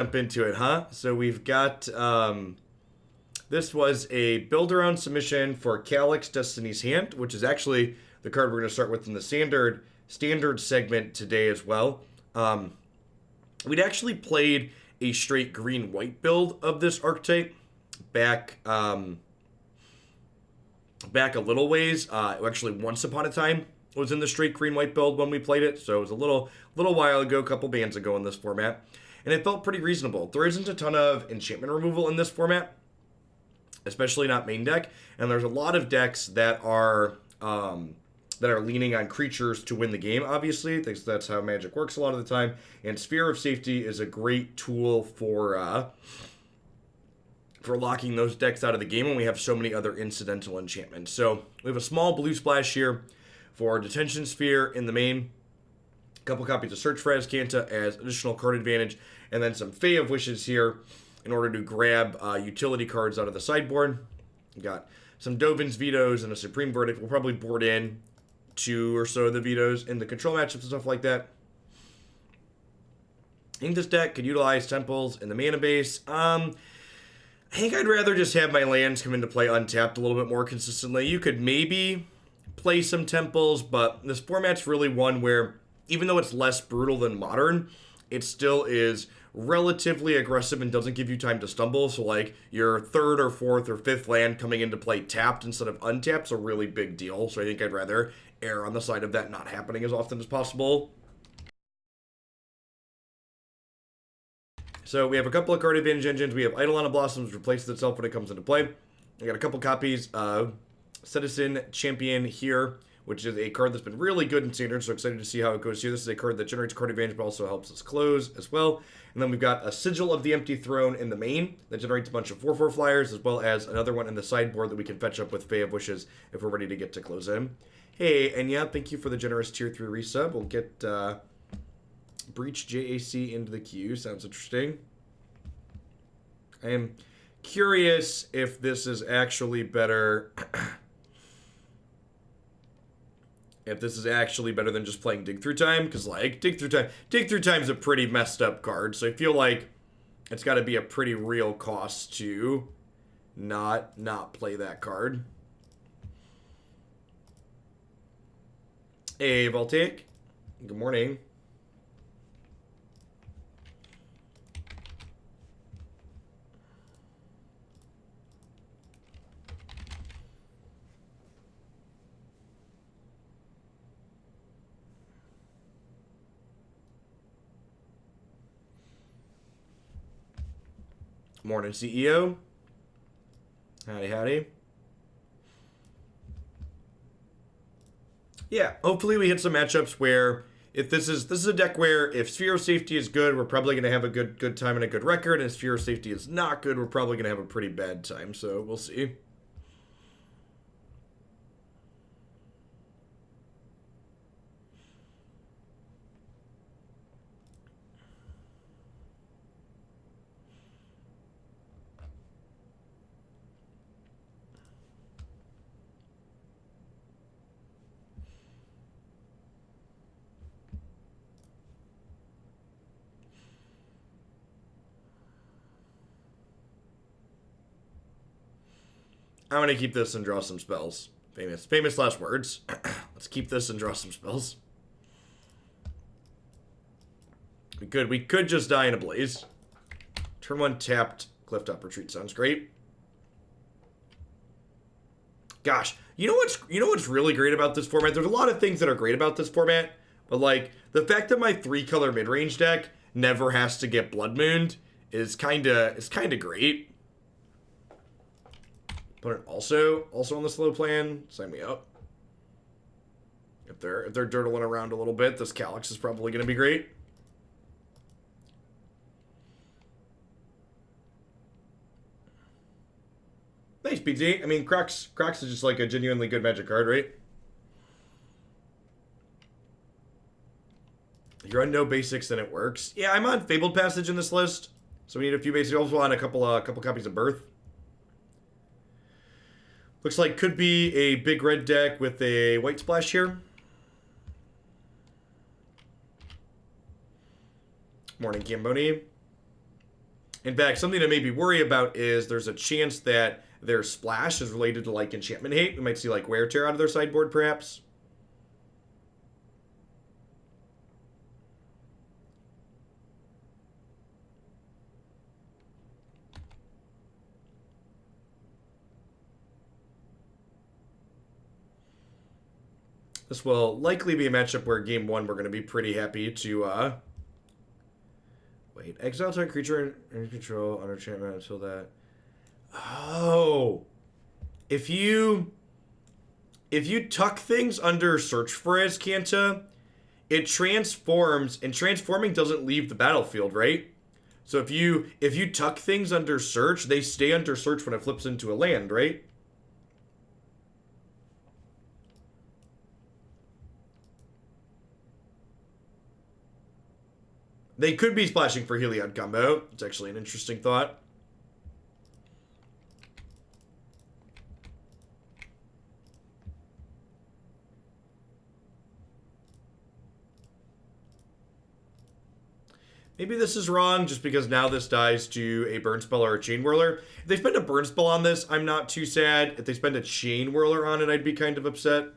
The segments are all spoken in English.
Jump into it, huh? So we've got, this was a build-around submission for Calix, Destiny's Hand, which is actually the card we're going to start with in the standard segment today as well. We'd actually played a straight green-white build of this archetype back a little ways. Actually, once upon a time was in the straight green-white build when we played it, so it was a little while ago, a couple bands ago in this format, and it felt pretty reasonable. There isn't a ton of enchantment removal in this format, especially not main deck, and there's a lot of decks that are leaning on creatures to win the game, obviously. That's how Magic works a lot of the time, and Sphere of Safety is a great tool for locking those decks out of the game when we have so many other incidental enchantments. So we have a small blue splash here for Detention Sphere in the main, a couple copies of Search for Azcanta as additional card advantage, and then some Fae of Wishes here in order to grab utility cards out of the sideboard. We've got some Dovin's Vetoes and a Supreme Verdict. We'll probably board in 2 or so of the Vetoes in the control matchups and stuff like that. I think this deck could utilize Temples in the mana base. I think I'd rather just have my lands come into play untapped a little bit more consistently. You could maybe play some Temples, but this format's really one where, even though it's less brutal than Modern, it still is relatively aggressive and doesn't give you time to stumble. So, like, your 3rd or 4th or 5th land coming into play tapped instead of untapped is a really big deal. So I think I'd rather err on the side of that not happening as often as possible. So we have a couple of card advantage engines. We have Eidolon of Blossoms, which replaces itself when it comes into play. I got a couple copies of Setessan Champion here, which is a card that's been really good in Standard, so excited to see how it goes here. This is a card that generates card advantage, but also helps us close as well. And then we've got a Sigil of the Empty Throne in the main that generates a bunch of 4/4 flyers, as well as another one in the sideboard that we can fetch up with Fae of Wishes if we're ready to get to close in. Hey, and yeah, thank you for the generous Tier 3 resub. We'll get Breach JAC into the queue. Sounds interesting. I am curious if this is actually better. If this is actually better than just playing Dig Through Time, because, like, Dig Through Time is a pretty messed up card, so I feel like it's got to be a pretty real cost to not play that card. Hey, Voltaic. Good morning. Morning, CEO. Howdy, howdy. Yeah, hopefully we hit some matchups where if this is a deck where if Sphere of Safety is good, we're probably going to have a good time and a good record, and if Sphere of Safety is not good, we're probably going to have a pretty bad time, so we'll see. I'm going to keep this and draw some spells. Famous last words. Let's keep this and draw some spells. We could just die in a blaze. Turn 1 tapped, Clifftop Retreat sounds great. Gosh, you know what's really great about this format? There's a lot of things that are great about this format, but, like, the fact that my 3-color midrange deck never has to get Blood Mooned is kinda great. But it also on the slow plan, sign me up. If they're dirtling around a little bit, this Calix is probably going to be great. Thanks, PZ. I mean, Crocs is just like a genuinely good Magic card, right? You're on no basics, then it works. Yeah, I'm on Fabled Passage in this list, so we need a few basics. Also on a couple copies of Birth. Looks like could be a big red deck with a white splash here. Morning, Camboni. In fact, something to maybe worry about is there's a chance that their splash is related to, like, enchantment hate. We might see, like, wear tear out of their sideboard, perhaps. This will likely be a matchup where game one we're going to be pretty happy to, wait, exile target creature in control under enchantment until that. Oh. If you tuck things under search for Azcanta, it transforms, and transforming doesn't leave the battlefield, right? So if you tuck things under search, they stay under search when it flips into a land, right? They could be splashing for Heliod combo. It's actually an interesting thought. Maybe this is wrong just because now this dies to a Burn Spell or a Chain Whirler. If they spend a Burn Spell on this, I'm not too sad. If they spend a Chain Whirler on it, I'd be kind of upset.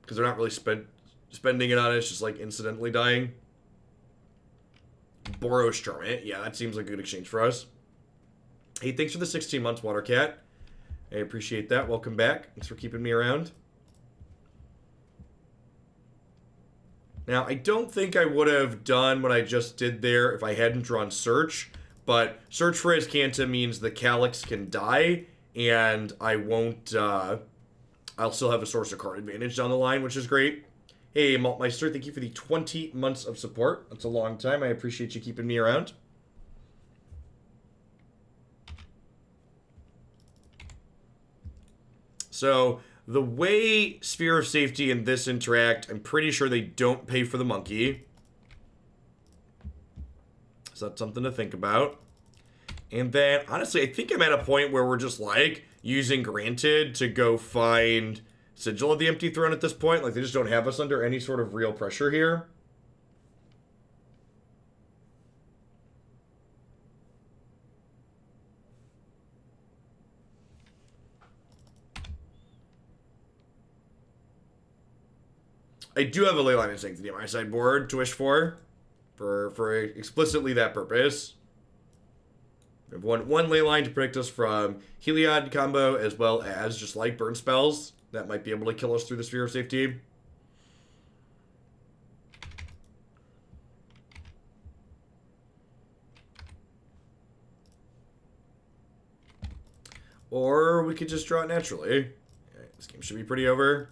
Because they're not really spending it on it, it's just like incidentally dying. Boros Charmant. Yeah, that seems like a good exchange for us. Hey, thanks for the 16 months, Watercat. I appreciate that. Welcome back. Thanks for keeping me around. Now, I don't think I would have done what I just did there if I hadn't drawn Search, but Search for Azcanta means the Calix can die, and I won't, I'll still have a Sorcerer card advantage down the line, which is great. Hey, Maltmeister, thank you for the 20 months of support. That's a long time. I appreciate you keeping me around. So, the way Sphere of Safety and this interact, I'm pretty sure they don't pay for the monkey. So that's something to think about. And then, honestly, I think I'm at a point where we're just, like, using Granted to go find Sigil of the Empty Throne at this point. Like, they just don't have us under any sort of real pressure here. I do have a Leyline of Sanctity on my sideboard to wish for explicitly that purpose. We have one Leyline to protect us from Heliod combo, as well as just like burn spells that might be able to kill us through the Sphere of Safety. Or we could just draw it naturally. Okay, this game should be pretty over.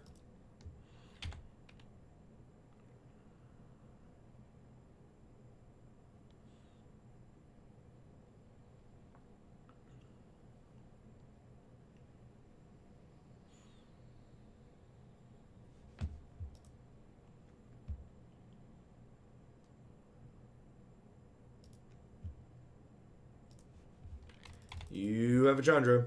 You have a Chandra.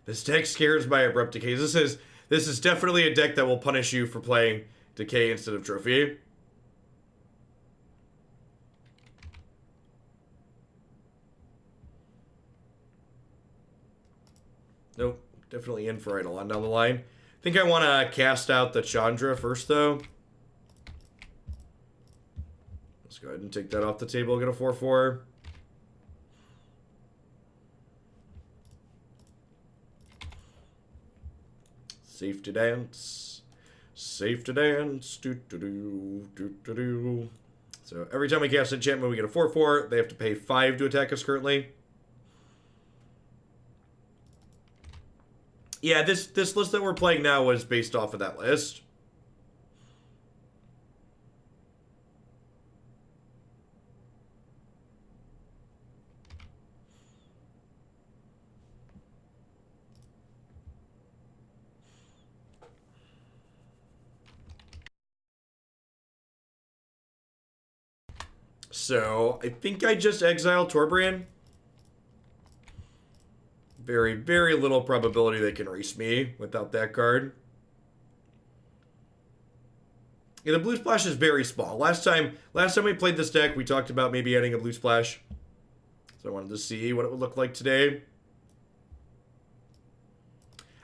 This deck scares by abrupt decay. This is definitely a deck that will punish you for playing decay instead of trophy. Nope, definitely in for Eidolon down the line. I think I want to cast out the Chandra first, though. Let's go ahead and take that off the table. Get a 4/4. Safe to dance. Safe to dance. Do. So every time we cast enchantment, we get a 4/4. They have to pay 5 to attack us currently. Yeah, this list that we're playing now was based off of that list. So, I think I just exiled Torbran. Very, very little probability they can race me without that card. Yeah, the blue splash is very small. Last time we played this deck, we talked about maybe adding a blue splash. So I wanted to see what it would look like today.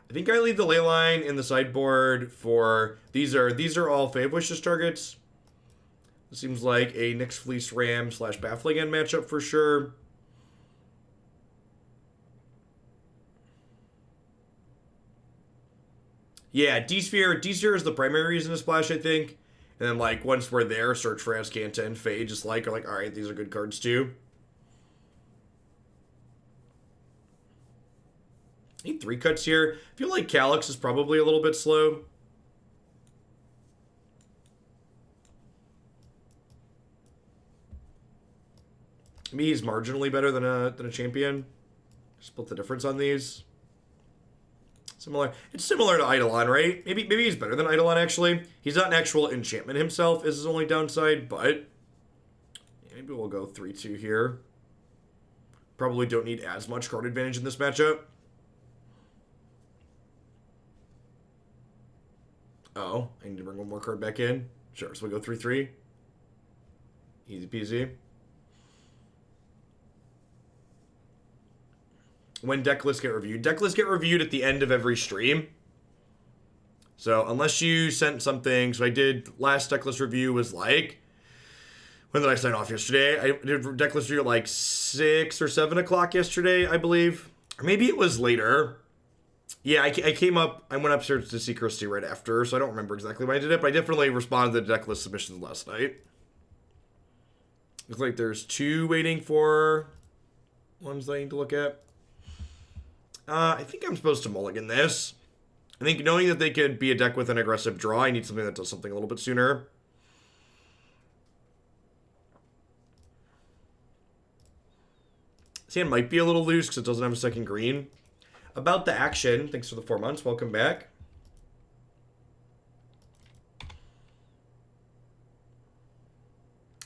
I think I leave the Leyline in the sideboard for these are all Fave Wishes targets. It seems like a Nyx-Fleece Ram / Baffling End matchup for sure. Yeah, D-Sphere is the primary reason to splash, I think. And then, like, once we're there, search for Azcanta and Fade, just like, are like, alright, these are good cards too. Need 3 cuts here. I feel like Calix is probably a little bit slow. I mean, he's marginally better than a champion. Split the difference on these. Similar. It's similar to Eidolon, right? Maybe he's better than Eidolon, actually. He's not an actual enchantment himself, is his only downside, but maybe we'll go 3-2 here. Probably don't need as much card advantage in this matchup. Oh, I need to bring one more card back in. Sure, so we go 3-3. Easy peasy. When deck lists get reviewed. Deck lists get reviewed at the end of every stream. So unless you sent something, so I did last deck list review was like, when did I sign off yesterday? I did deck list review at like 6 or 7 o'clock yesterday, I believe. Or maybe it was later. Yeah, I came up, I went upstairs to see Christy right after, so I don't remember exactly when I did it, but I definitely responded to the deck list submissions last night. Looks like there's 2 waiting for ones that I need to look at. I think I'm supposed to mulligan this. I think knowing that they could be a deck with an aggressive draw, I need something that does something a little bit sooner. This hand might be a little loose because it doesn't have a second green. About the action, thanks for the 4 months. Welcome back.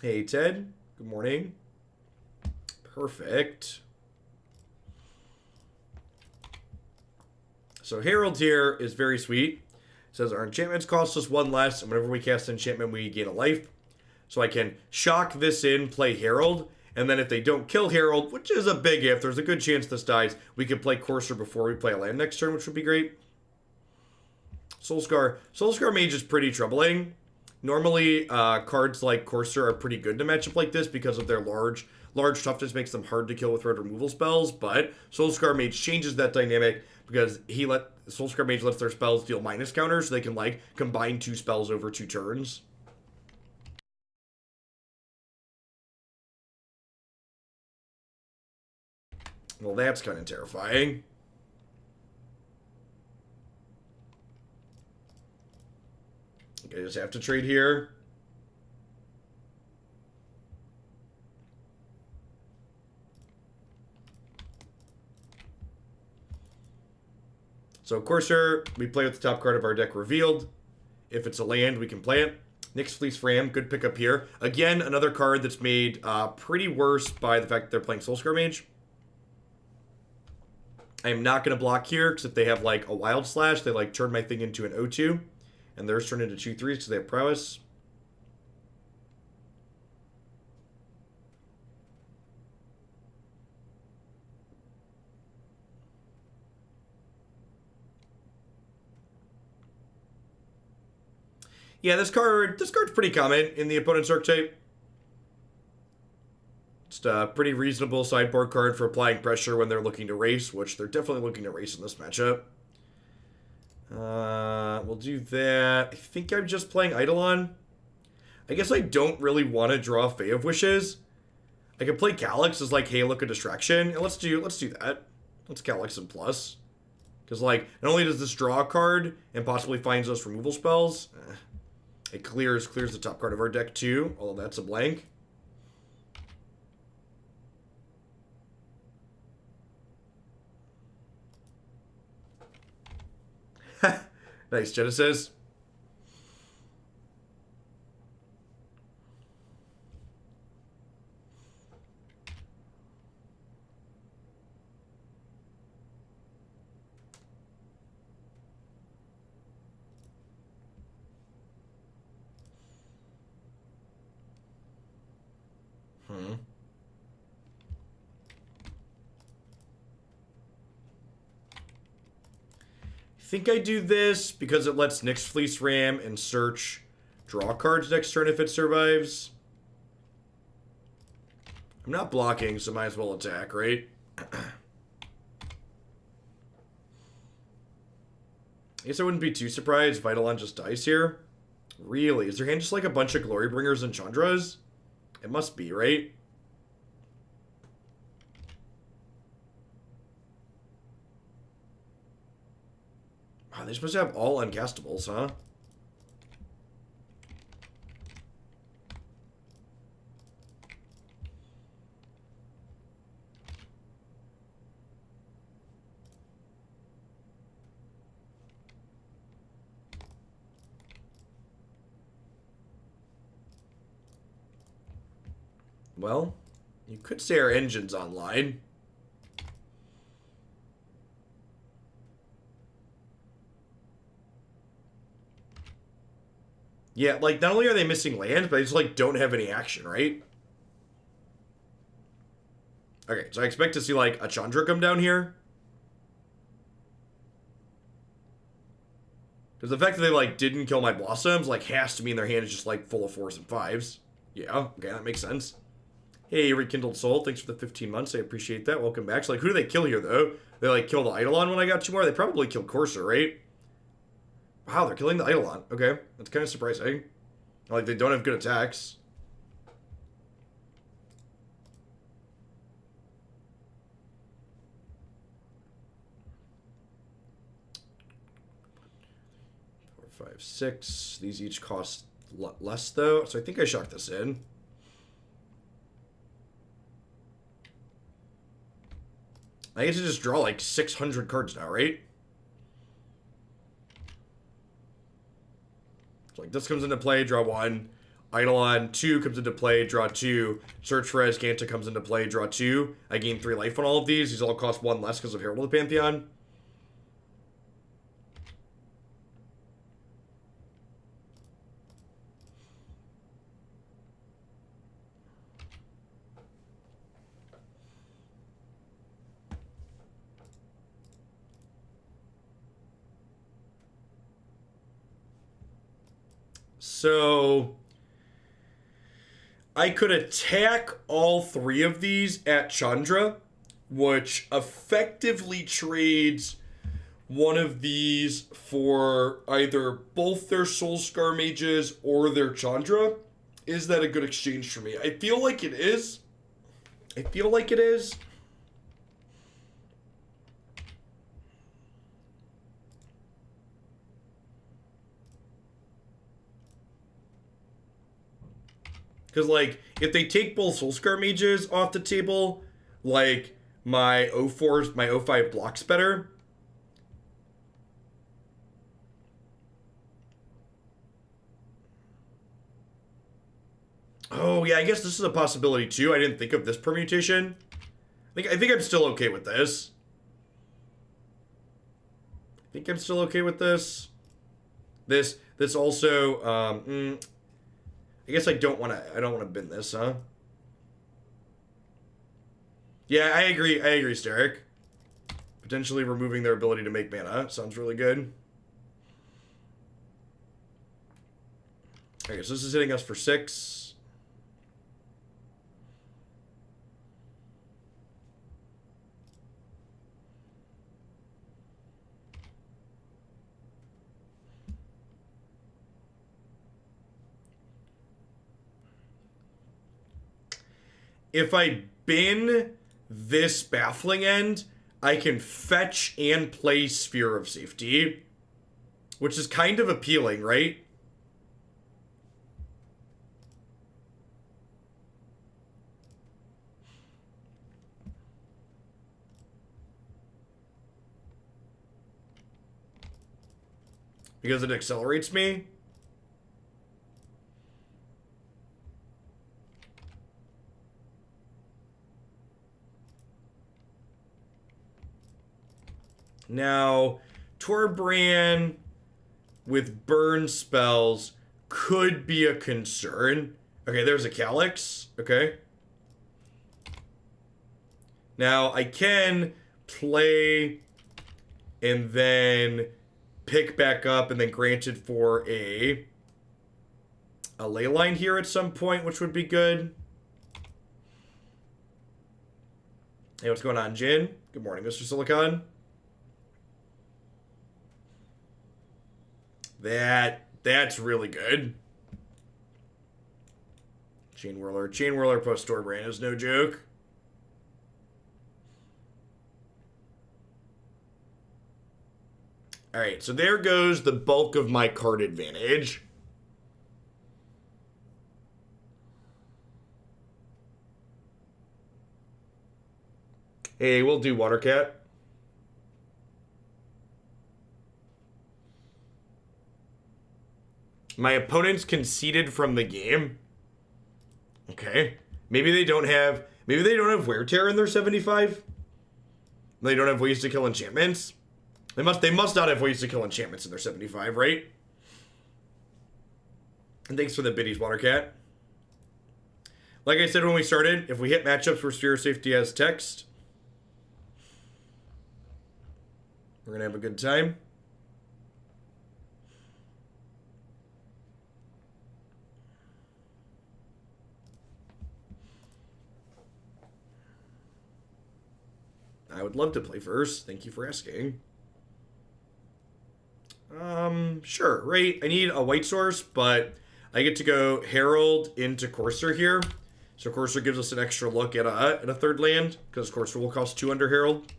Hey, Ted. Good morning. Perfect. So Herald here is very sweet. It says our enchantments cost us 1 less, and whenever we cast an enchantment, we gain a life. So I can shock this in, play Herald, and then if they don't kill Herald, which is a big if, there's a good chance this dies, we can play Courser before we play a land next turn, which would be great. Soulscar Mage is pretty troubling. Normally, cards like Courser are pretty good in a matchup like this because of their large toughness makes them hard to kill with red removal spells, but Soulscar Mage changes that dynamic because Soulscar Mage lets their spells deal minus counters, so they can, like, combine 2 spells over 2 turns. Well, that's kind of terrifying. Okay, I just have to trade here. So Courser, we play with the top card of our deck revealed. If it's a land, we can play it. Nyx-Fleece Ram, good pickup here. Again, another card that's made pretty worse by the fact that they're playing Soulscar Mage. I am not going to block here, because if they have, like, a Wild Slash, they, like, turn my thing into an 0-2. And theirs turn into 2-3s because they have prowess. Yeah, this card's pretty common in the opponent's archetype. Just a pretty reasonable sideboard card for applying pressure when they're looking to race, which they're definitely looking to race in this matchup. We'll do that. I think I'm just playing Eidolon. I guess I don't really want to draw Fae of Wishes. I can play Calix as, like, hey, look, a distraction. And let's do that. Let's Calix and plus. Because, like, not only does this draw a card and possibly finds those removal spells, it clears the top card of our deck too, although that's a blank. Nice, Genesis. I think I do this because it lets Nyx-Fleece Ram and search draw cards next turn if it survives. I'm not blocking, so might as well attack, right? I guess I wouldn't be too surprised if Eidolon just dies here. Really? Is their hand just like a bunch of Glorybringers and Chandras? It must be, right? Wow, they're supposed to have all uncastables, huh? Well, you could say our engine's online. Yeah, like, not only are they missing land, but they just, like, don't have any action, right? Okay, so I expect to see, like, a Chandra come down here. Because the fact that they, like, didn't kill my Blossoms, like, has to mean their hand is just, like, full of 4s and 5s. Yeah, okay, that makes sense. Hey, Rekindled Soul, thanks for the 15 months. I appreciate that. Welcome back. So, like, who do they kill here, though? They, like, kill the Eidolon when I got 2 more? They probably killed Courser, right? Wow, they're killing the Eidolon. Okay, that's kind of surprising. Like, they don't have good attacks. Four, 5, 6. These each cost less, though. So I think I shocked this in. I get to just draw like 600 cards now, right? So like this comes into play, draw 1. Eidolon 2 comes into play, draw 2. Search for Azcanta comes into play, draw 2. I gain 3 life on all of these. These all cost 1 less because of Herald of the Pantheon. So I could attack all 3 of these at Chandra, which effectively trades one of these for either both their Soulscar Mages or their Chandra. Is that a good exchange for me? I feel like it is. I feel like it is. Because, like, if they take both Soulscar Mages off the table, like, my 04s, my 05 blocks better. Oh, yeah, I guess this is a possibility, too. I didn't think of this permutation. I think I'm still okay with this. This also, I guess I don't want to bin this, huh? Yeah, I agree, Steric. Potentially removing their ability to make mana. Sounds really good. Okay, so this is hitting us for 6. If I bin this Baffling End, I can fetch and play Sphere of Safety, which is kind of appealing, right? Because it accelerates me. Now, Torbran with burn spells could be a concern. Okay, there's a Calix. Okay. Now, I can play and then pick back up and then grant it for a Leyline here at some point, which would be good. Hey, what's going on, Jin? Good morning, Mr. Silicon. That's really good. Chain Whirler post store brand is no joke. All right, so there goes the bulk of my card advantage. Hey, we'll do Watercat. My opponents conceded from the game. Okay. Maybe they don't have Wear Tear in their 75. They don't have ways to kill enchantments. They must not have ways to kill enchantments in their 75, right? And thanks for the biddies, Watercat. Like I said when we started, if we hit matchups where Sphere of Safety has text, we're gonna have a good time. I would love to play first. Thank you for asking. Sure, right? I need a white source, but I get to go Herald into Courser here. So Courser gives us an extra look at a third land, because Courser will cost 2 under Herald.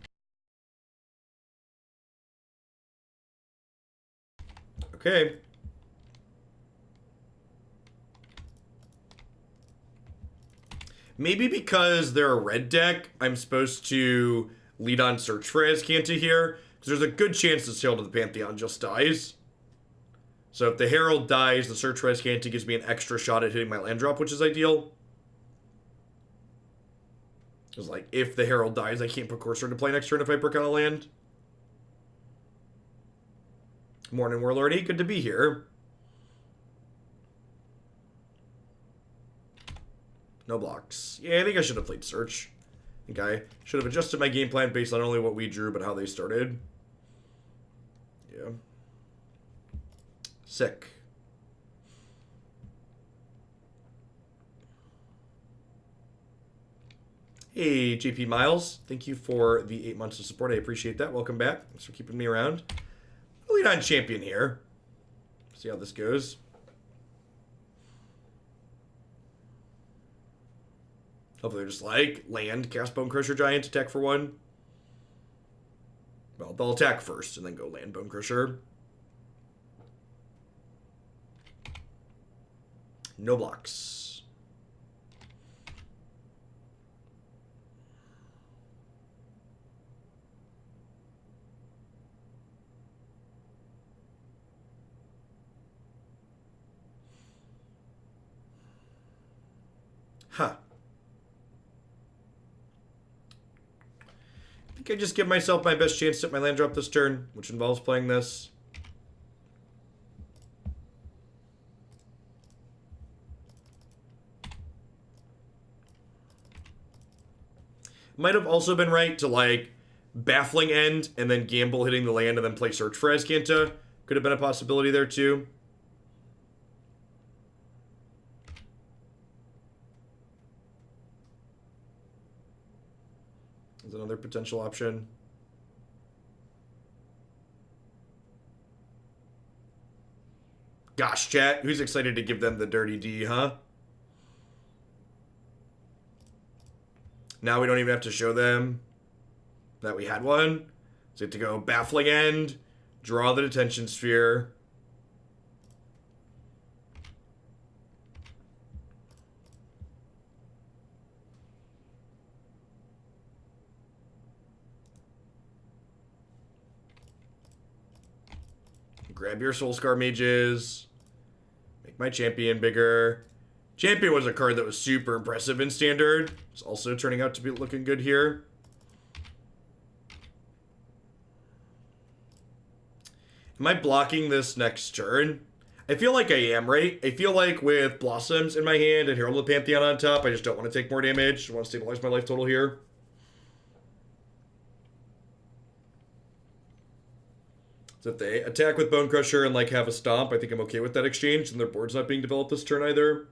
Okay. Maybe because they're a red deck, I'm supposed to lead on search for Azcanta here, because there's a good chance the Sail to the Pantheon just dies. So if the Herald dies, the search for Azcanta gives me an extra shot at hitting my land drop, which is ideal. It's like, if the Herald dies, I can't put Courser into play next turn if I brick on a land. Morning, Warlordy. Good to be here. No blocks. Yeah, I think I should have played Search. I think I should have adjusted my game plan based on not only what we drew, but how they started. Yeah. Sick. Hey, JP Miles. Thank you for the 8 months of support. I appreciate that. Welcome back. Thanks for keeping me around. I'll lead on Champion here. See how this goes. Hopefully they're just like, land, cast Bone Crusher Giant, attack for 1. Well, they'll attack first and then go land Bone Crusher. No blocks. Huh. I think I just give myself my best chance at my land drop this turn, which involves playing this. Might have also been right to, like, Baffling End and then gamble hitting the land and then play Search for Azcanta. Could have been a possibility there, too. Is another potential option. Gosh, chat, who's excited to give them the dirty D, huh? Now we don't even have to show them that we had one. So we have to go Baffling End, draw the Detention Sphere. Grab your Soulscar Mages. Make my Champion bigger. Champion was a card that was super impressive in Standard. It's also turning out to be looking good here. Am I blocking this next turn? I feel like I am, right? I feel like with Blossoms in my hand and Herald of the Pantheon on top, I just don't want to take more damage. I want to stabilize my life total here. So if they attack with Bone Crusher and like have a stomp, I think I'm okay with that exchange, and their board's not being developed this turn either.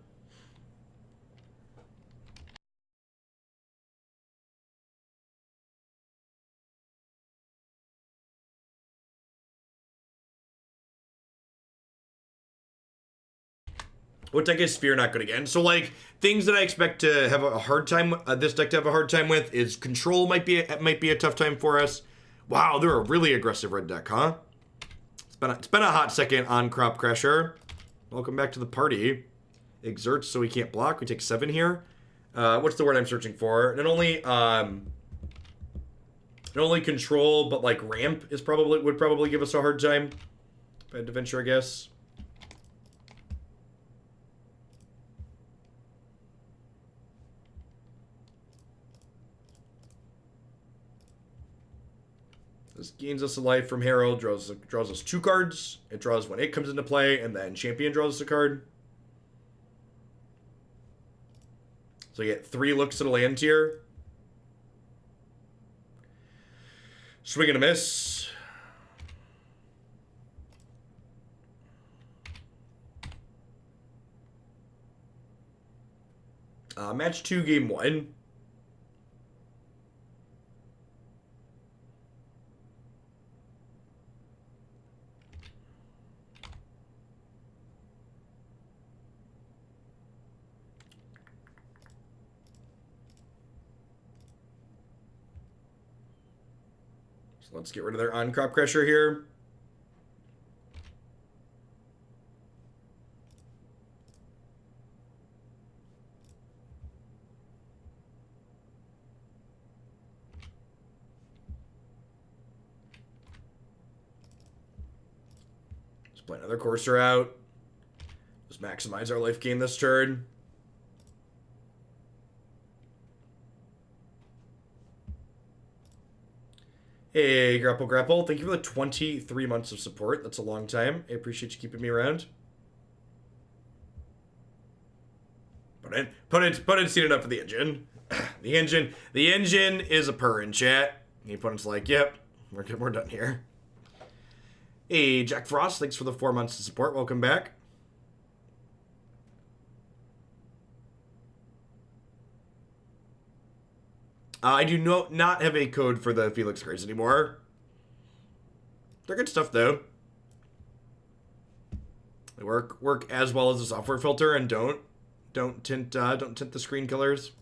What deck is Sphere not good again? So, like, things that I expect to have a hard time, this deck to have a hard time with is Control might be a tough time for us. Wow, they're a really aggressive red deck, huh? It's been a hot second on Crop Crasher. Welcome back to the party. Exerts so we can't block. We take 7 here. What's the word I'm searching for? Not only Control, but like Ramp would probably give us a hard time. If I had to venture, I guess. This gains us a life from Herald, draws us 2 cards. It draws when it comes into play, and then Champion draws us a card. So you get 3 looks at a land tier. Swing and a miss. Match 2, game 1. So let's get rid of their on-crop crusher here. Let's play another Courser out. Just maximize our life gain this turn. Hey, Grapple. Thank you for the 23 months of support. That's a long time. I appreciate you keeping me around. Put in seat enough for the engine. The engine is a purr in chat. The opponent's like, yep, we're done here. Hey, Jack Frost, thanks for the 4 months of support. Welcome back. I do not have a code for the Felix cards anymore. They're good stuff though. They work as well as a software filter and don't tint the screen colors.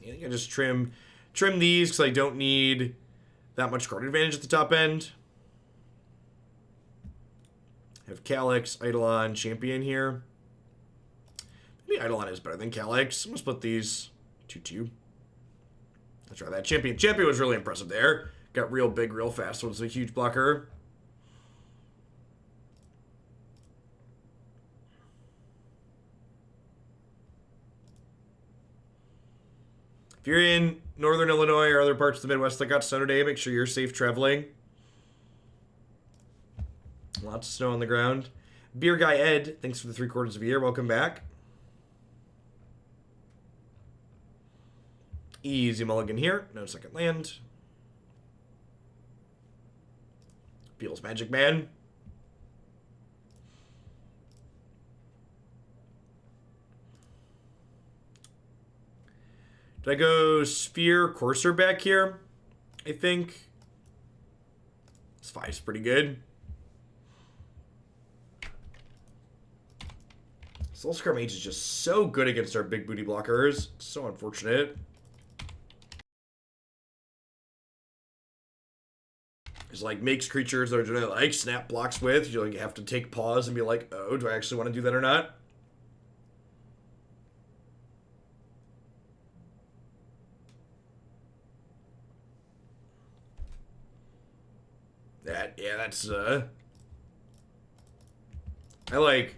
I think I just trim these because I don't need that much card advantage at the top end. I have Calix, Eidolon, Champion here. Maybe Eidolon is better than Calix. I'm gonna split these 2-2. Let's try that. Champion was really impressive there. Got real big, real fast. So it's a huge blocker. If you're in Northern Illinois or other parts of the Midwest that got snow today, make sure you're safe traveling. Lots of snow on the ground. Beer Guy Ed, thanks for the 3/4 of a year. Welcome back. Easy mulligan here. No second land. Peel's Magic Man. Did I go Sphere Courser back here? I think. This 5's pretty good. Soulscar Mage is just so good against our big booty blockers. It's so unfortunate. It's like makes creatures that are like snap blocks with. You like have to take pause and be like, oh, do I actually want to do that or not? That's I like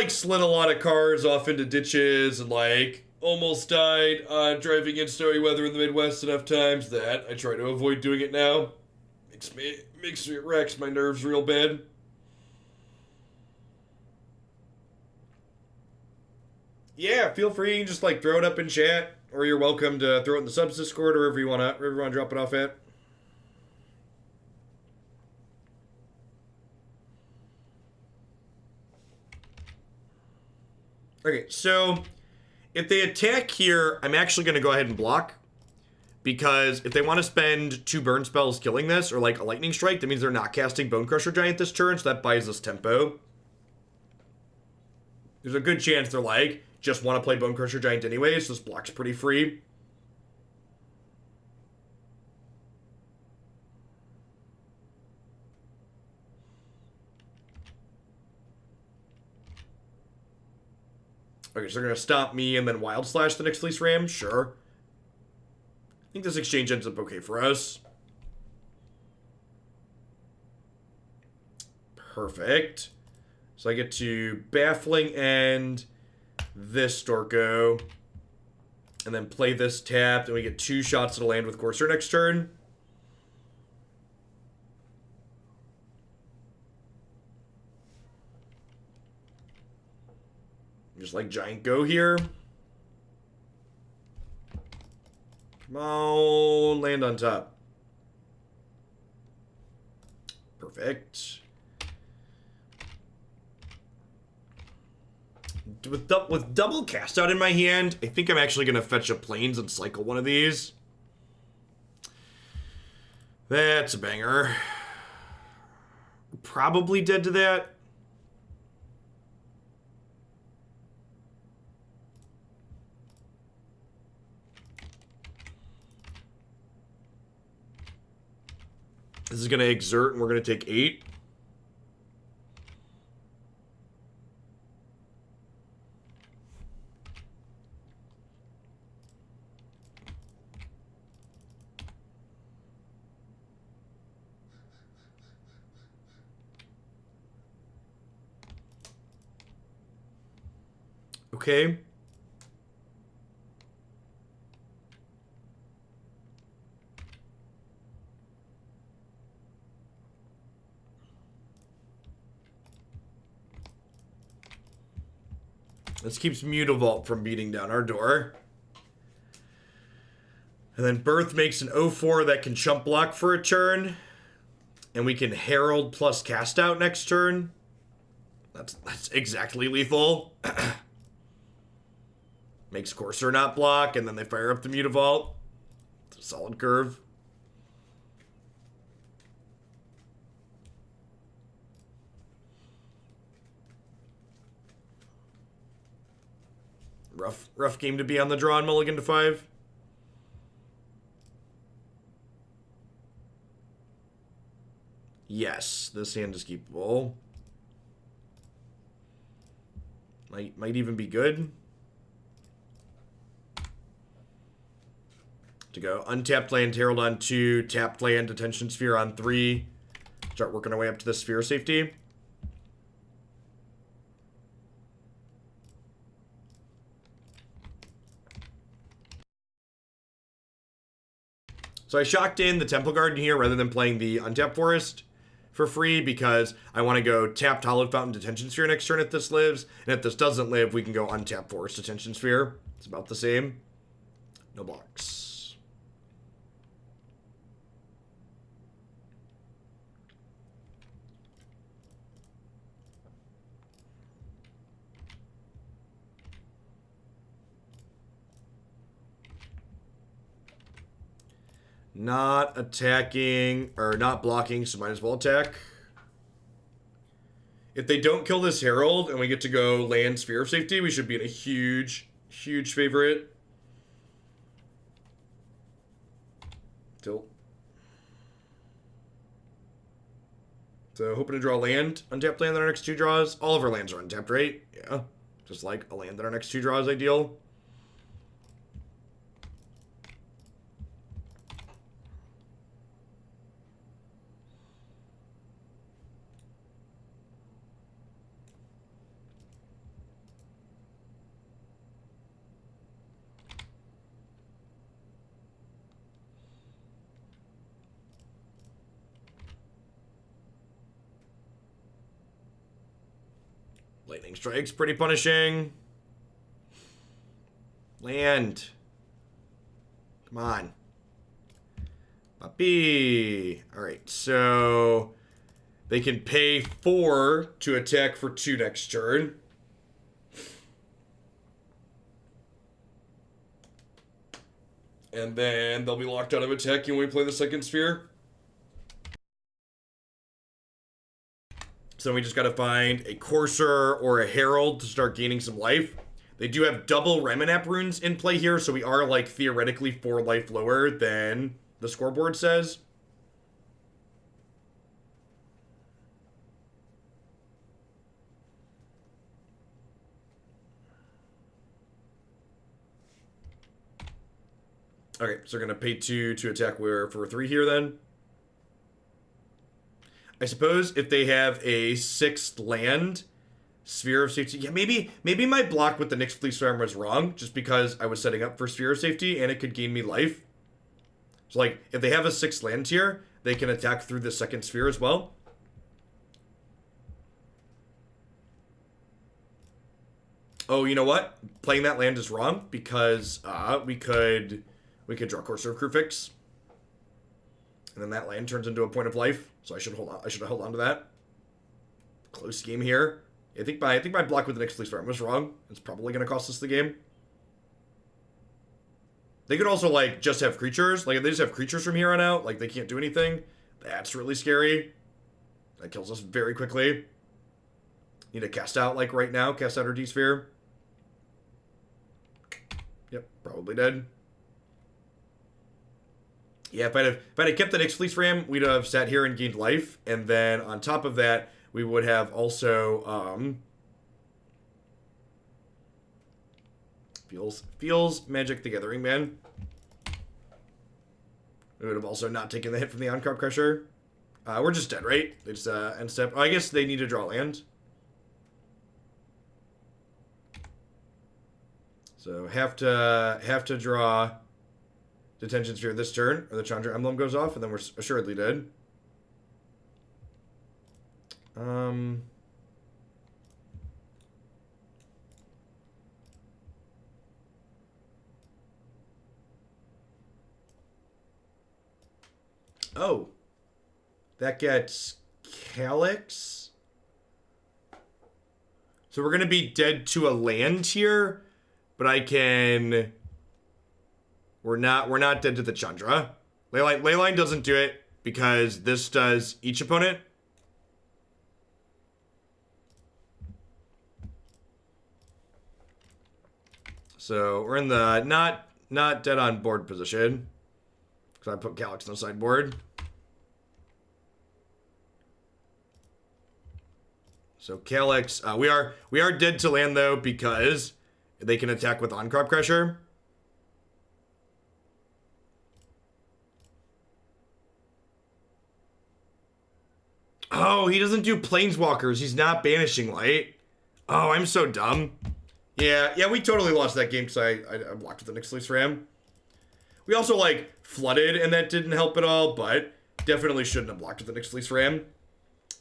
slid a lot of cars off into ditches and like almost died driving in snowy weather in the Midwest enough times that I try to avoid doing it now. It wrecks my nerves real bad. Yeah, feel free, just like throw it up in chat. Or you're welcome to throw it in the subs Discord or wherever you want to drop it off at. Okay, so if they attack here, I'm actually going to go ahead and block. Because if they want to spend 2 burn spells killing this, or like a lightning strike, that means they're not casting Bone Crusher Giant this turn, so that buys us tempo. There's a good chance they're like, just want to play Bone Crusher Giant anyways, so this block's pretty free. Okay, so they're going to stop me and then Wild Slash the Nyx-Fleece Ram? Sure. I think this exchange ends up okay for us. Perfect. So I get to Baffling End, this Storko, and then play this tapped, and we get 2 shots at a land with Courser next turn. Just like Giant Go here. Come on, land on top. Perfect. With double cast out in my hand, I think I'm actually going to fetch a Plains and cycle one of these. That's a banger. Probably dead to that. This is going to exert, and we're going to take 8. Okay. This keeps Mutavault from beating down our door. And then Birth makes an 0/4 that can chump block for a turn. And we can Herald plus cast out next turn. That's exactly lethal. Makes Courser not block, and then they fire up the Mutavault. It's a solid curve. Rough game to be on the draw and mulligan to 5. Yes, this hand is keepable. Might even be good. To go untapped land, Herald on 2, tapped land, Detention Sphere on 3. Start working our way up to the Sphere safety. So I shocked in the Temple Garden here rather than playing the untapped Forest for free because I want to go tapped Hallowed Fountain, Detention Sphere next turn if this lives. And if this doesn't live, we can go untapped Forest, Detention Sphere. It's about the same. No blocks. Not attacking, or not blocking, so might as well attack. If they don't kill this Herald and we get to go land Sphere of Safety, we should be in a huge, huge favorite. Tilt. So hoping to draw land, untapped land on our next 2 draws. All of our lands are untapped, right? Yeah. Just like a land on our next 2 draws ideal. Lightning Strike's pretty punishing. Land. Come on. Puppy. Alright, so they can pay 4 to attack for 2 next turn. And then they'll be locked out of attacking when we play the second sphere. So we just gotta find a Courser or a Herald to start gaining some life. They do have double Ramanap runes in play here, so we are, like, theoretically 4 life lower than the scoreboard says. Okay, so we're gonna pay 2 to attack for 3 here then. I suppose if they have a 6th land, Sphere of Safety. Yeah, maybe my block with the Nyx-Fleece Ram was wrong, just because I was setting up for Sphere of Safety and it could gain me life. So, like, if they have a 6th land here, they can attack through the second sphere as well. Oh, you know what? Playing that land is wrong, because we could draw Courser of Kruphix. And then that land turns into a point of life. So I should hold on. I should have held on to that. Close game here. I think my block with the Nyx-Fleece Ram was wrong. It's probably going to cost us the game. They could also, like, just have creatures. Like, if they just have creatures from here on out, like, they can't do anything. That's really scary. That kills us very quickly. Need to cast out, like, right now. Cast out our D-Sphere. Yep, probably dead. Yeah, if I'd have kept the Nyx-Fleece Ram, we'd have sat here and gained life. And then on top of that, we would have also, feels Magic the Gathering, man. We would have also not taken the hit from the on-crop crusher. We're just dead, right? They just, end step. Oh, I guess they need to draw land. So have to draw Detention Sphere this turn, or the Chandra Emblem goes off, and then we're assuredly dead. Oh. That gets Calix. So we're going to be dead to a land here, but I can... We're not dead to the Chandra. Leyline doesn't do it because this does each opponent. So we're in the not dead on board position because I put Calix on the sideboard. So Calix, we are dead to land though because they can attack with on-crop crusher. Oh, he doesn't do planeswalkers. He's not banishing light. Oh, I'm so dumb. Yeah, we totally lost that game because I blocked with the Nyx-Fleece Ram. We also, like, flooded, and that didn't help at all, but definitely shouldn't have blocked with the Nyx-Fleece Ram.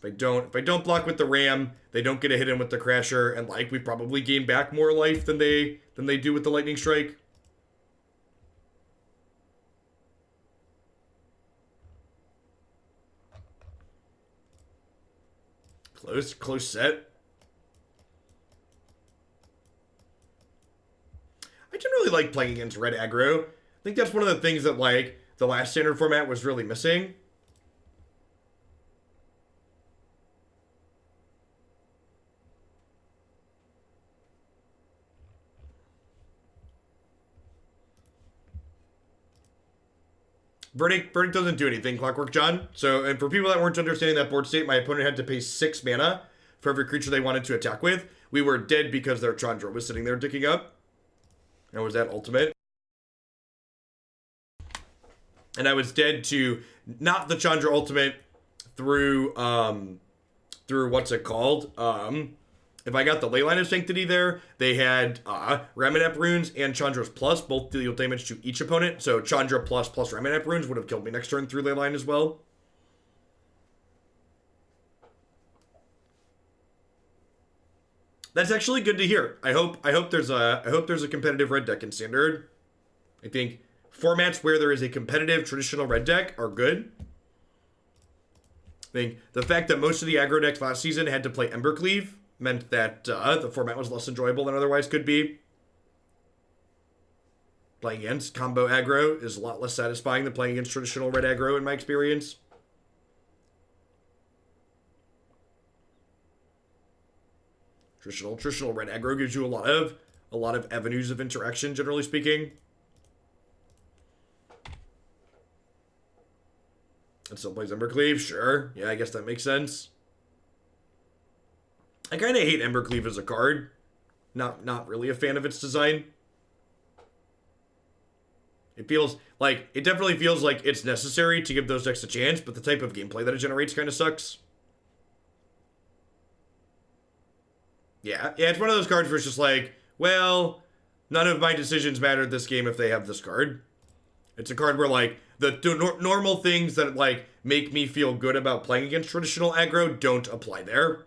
If I don't block with the Ram, they don't get a hit in with the Crasher, and, like, we probably gain back more life than they do with the Lightning Strike. Close set. I generally like playing against red aggro. I think that's one of the things that, like, the last standard format was really missing. Verdict doesn't do anything, Clockwork John. So, and for people that weren't understanding that board state, my opponent had to pay 6 mana for every creature they wanted to attack with. We were dead because their Chandra was sitting there dicking up. And was that ultimate? And I was dead to not the Chandra ultimate through what's it called? If I got the Leyline of Sanctity there, they had Ramanap runes and Chandra's plus, both deal damage to each opponent. So Chandra plus Ramanap runes would have killed me next turn through Leyline as well. That's actually good to hear. I hope there's a competitive red deck in Standard. I think formats where there is a competitive traditional red deck are good. I think the fact that most of the aggro decks last season had to play Embercleave meant that the format was less enjoyable than otherwise could be. Playing against combo aggro is a lot less satisfying than playing against traditional red aggro in my experience. Traditional red aggro gives you a lot of avenues of interaction, generally speaking. It still plays Embercleave, sure. Yeah, I guess that makes sense. I kind of hate Embercleave as a card. Not really a fan of its design. It definitely feels like it's necessary to give those decks a chance, but the type of gameplay that it generates kind of sucks. Yeah, it's one of those cards where it's just like, well, none of my decisions matter this game if they have this card. It's a card where, like, the normal things that, like, make me feel good about playing against traditional aggro don't apply there.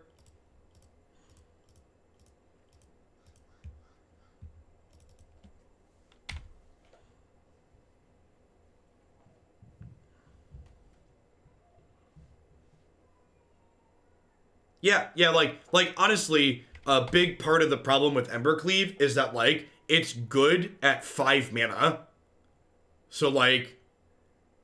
Yeah, like honestly, a big part of the problem with Embercleave is that, like, it's good at 5 mana. So, like,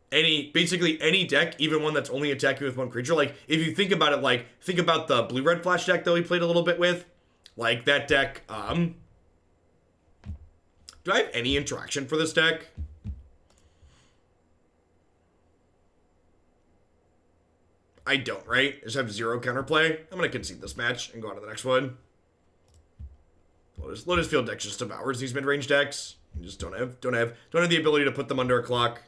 basically any deck, even one that's only attacking with one creature, like, if you think about it, like, think about the blue-red flash deck that we played a little bit with. Like, that deck, do I have any interaction for this deck? I don't, right? I just have 0 counterplay. I'm gonna concede this match and go on to the next one. Lotus Field deck just devours these mid-range decks. You just don't have the ability to put them under a clock.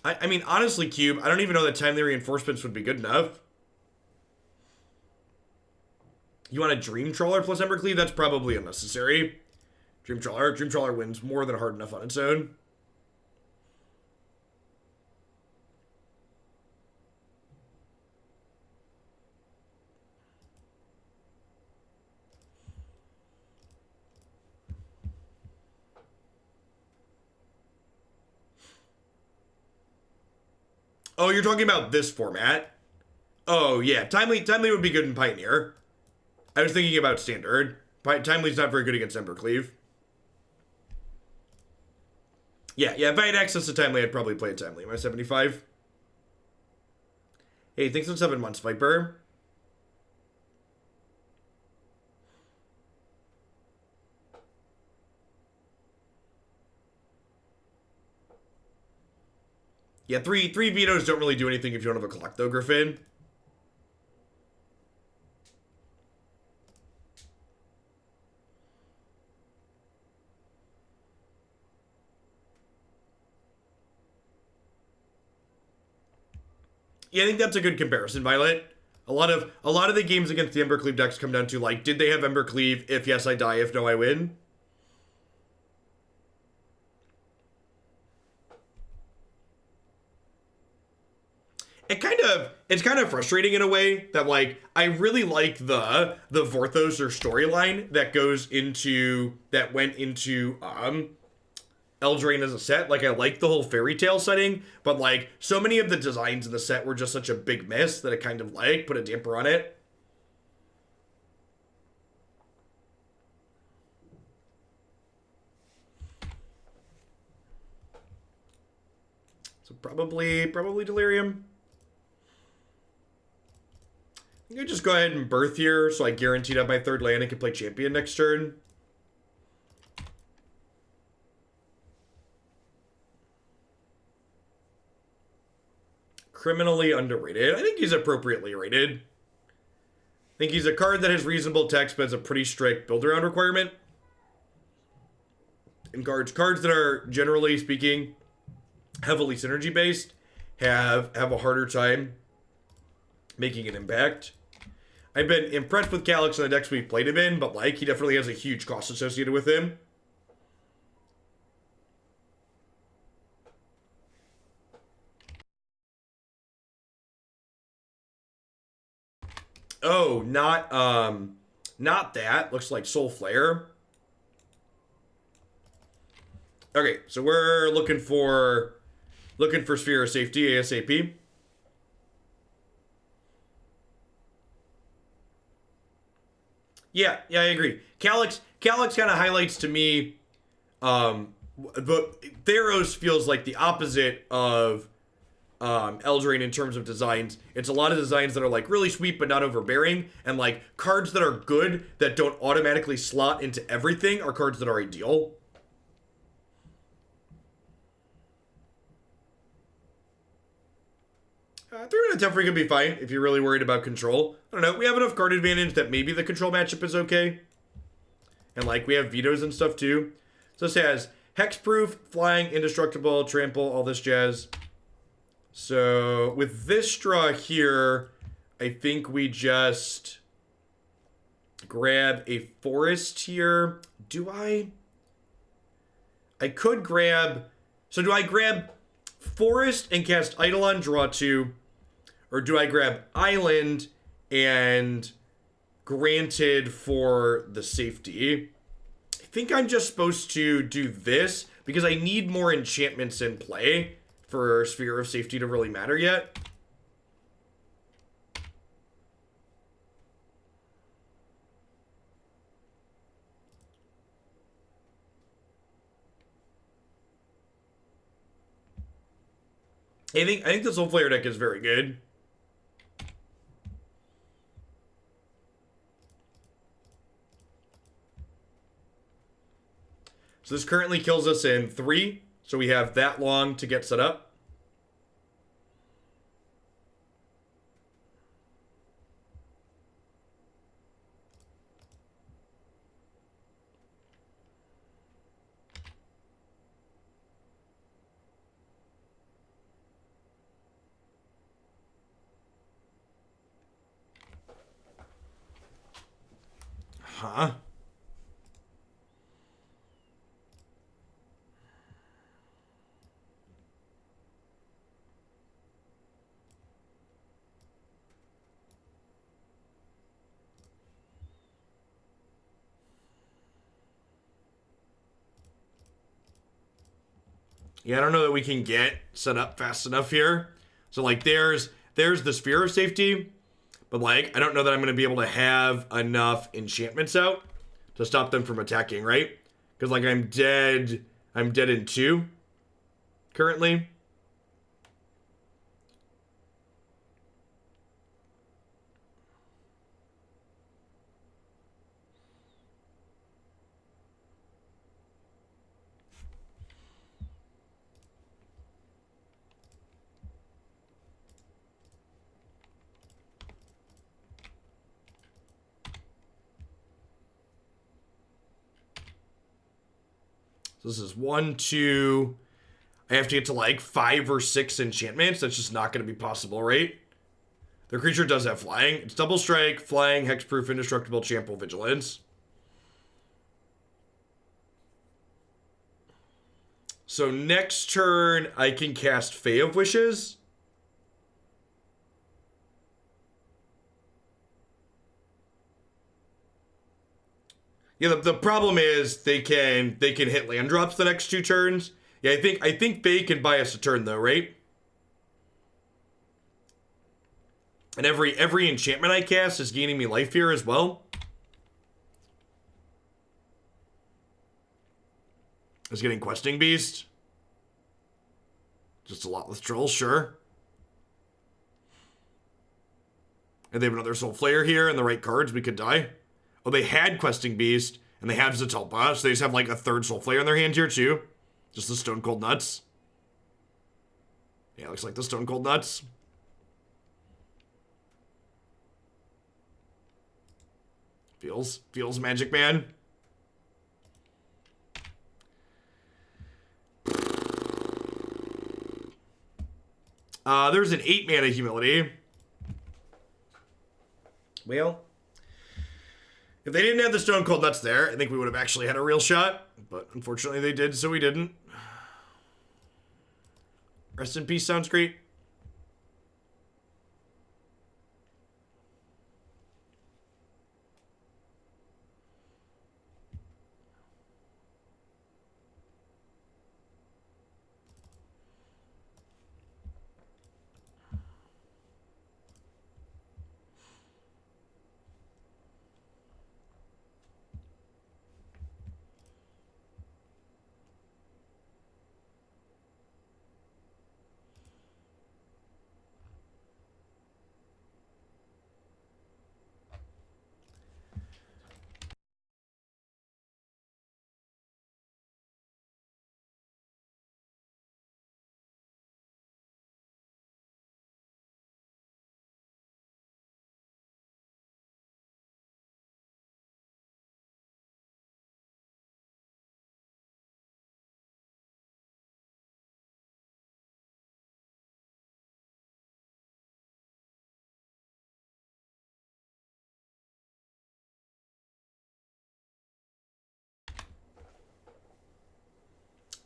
I mean, honestly, Cube, I don't even know that Timely Reinforcements would be good enough. You want a Dream Trawler plus Embercleave? That's probably unnecessary. Dream Trawler wins more than hard enough on its own. Oh, you're talking about this format? Oh, yeah. Timely would be good in Pioneer. I was thinking about Standard. Timely's not very good against Embercleave. Yeah, if I had access to Timely, I'd probably play a Timely. Am I 75? Hey, thanks for 7 months, Viper. Yeah, three vetoes don't really do anything if you don't have a clock, though, Griffin. Yeah, I think that's a good comparison, Violet. A lot of the games against the Embercleave decks come down to, like, did they have Embercleave? If yes, I die. If no, I win. It's kind of frustrating in a way that, like, I really like the Vorthos or storyline that went into Eldraine as a set. Like, I like the whole fairy tale setting, but, like, so many of the designs in the set were just such a big miss that it kind of, like, put a damper on it. So probably Delirium. I think I just go ahead and Birth here, so I guaranteed have my 3rd land and can play Champion next turn. Criminally underrated. I think he's appropriately rated. I think he's a card that has reasonable text, but has a pretty strict build-around requirement. And cards that are, generally speaking, heavily synergy-based have a harder time making an impact. I've been impressed with Calix in the decks we've played him in, but, like, he definitely has a huge cost associated with him. Oh, not that. Looks like Soul Flare. Okay, so we're looking for Sphere of Safety ASAP. Yeah, I agree. Calix kind of highlights to me, but Theros feels like the opposite of Eldraine in terms of designs. It's a lot of designs that are like really sweet but not overbearing, and like cards that are good that don't automatically slot into everything are cards that are ideal. 3-mana Teferi could be fine if you're really worried about control. I don't know. We have enough card advantage that maybe the control matchup is okay. And like we have vetoes and stuff too. So this has hexproof, flying, indestructible, trample, all this jazz. So with this draw here, I think we just grab a forest here. Do I? I could grab... So do I grab forest and cast Eidolon, draw 2? Or do I grab island and granted for the safety? I think I'm just supposed to do this because I need more enchantments in play for Sphere of Safety to really matter yet. I think this whole Flare deck is very good. So this currently kills us in 3, so we have that long to get set up. Huh? Yeah, I don't know that we can get set up fast enough here. So, like, there's the Sphere of Safety, but, like, I don't know that I'm going to be able to have enough enchantments out to stop them from attacking, right? Because, like, I'm dead in 2 currently. So this is 1, 2. I have to get to like 5 or 6 enchantments. That's just not going to be possible, right? The creature does have flying. It's double strike, flying, hexproof, indestructible, trample, vigilance. So next turn, I can cast Fae of Wishes. Yeah, the problem is they can hit land drops the next 2 turns. Yeah, I think Fae can buy us a turn though, right? And every enchantment I cast is gaining me life here as well. Is getting Questing Beast. Just a lot with trolls, sure. And they have another Soul Flare here and the right cards, we could die. Oh, they had Questing Beast, and they have Zetalpa, so they just have like a 3rd Soul Flare in their hand here too. Just the Stone Cold Nuts. Yeah, looks like the Stone Cold Nuts. Feels Magic Man. There's an 8-mana Humility. Well, if they didn't have the Stone Cold Nuts there, I think we would have actually had a real shot. But unfortunately they did, so we didn't. Rest in peace sounds great.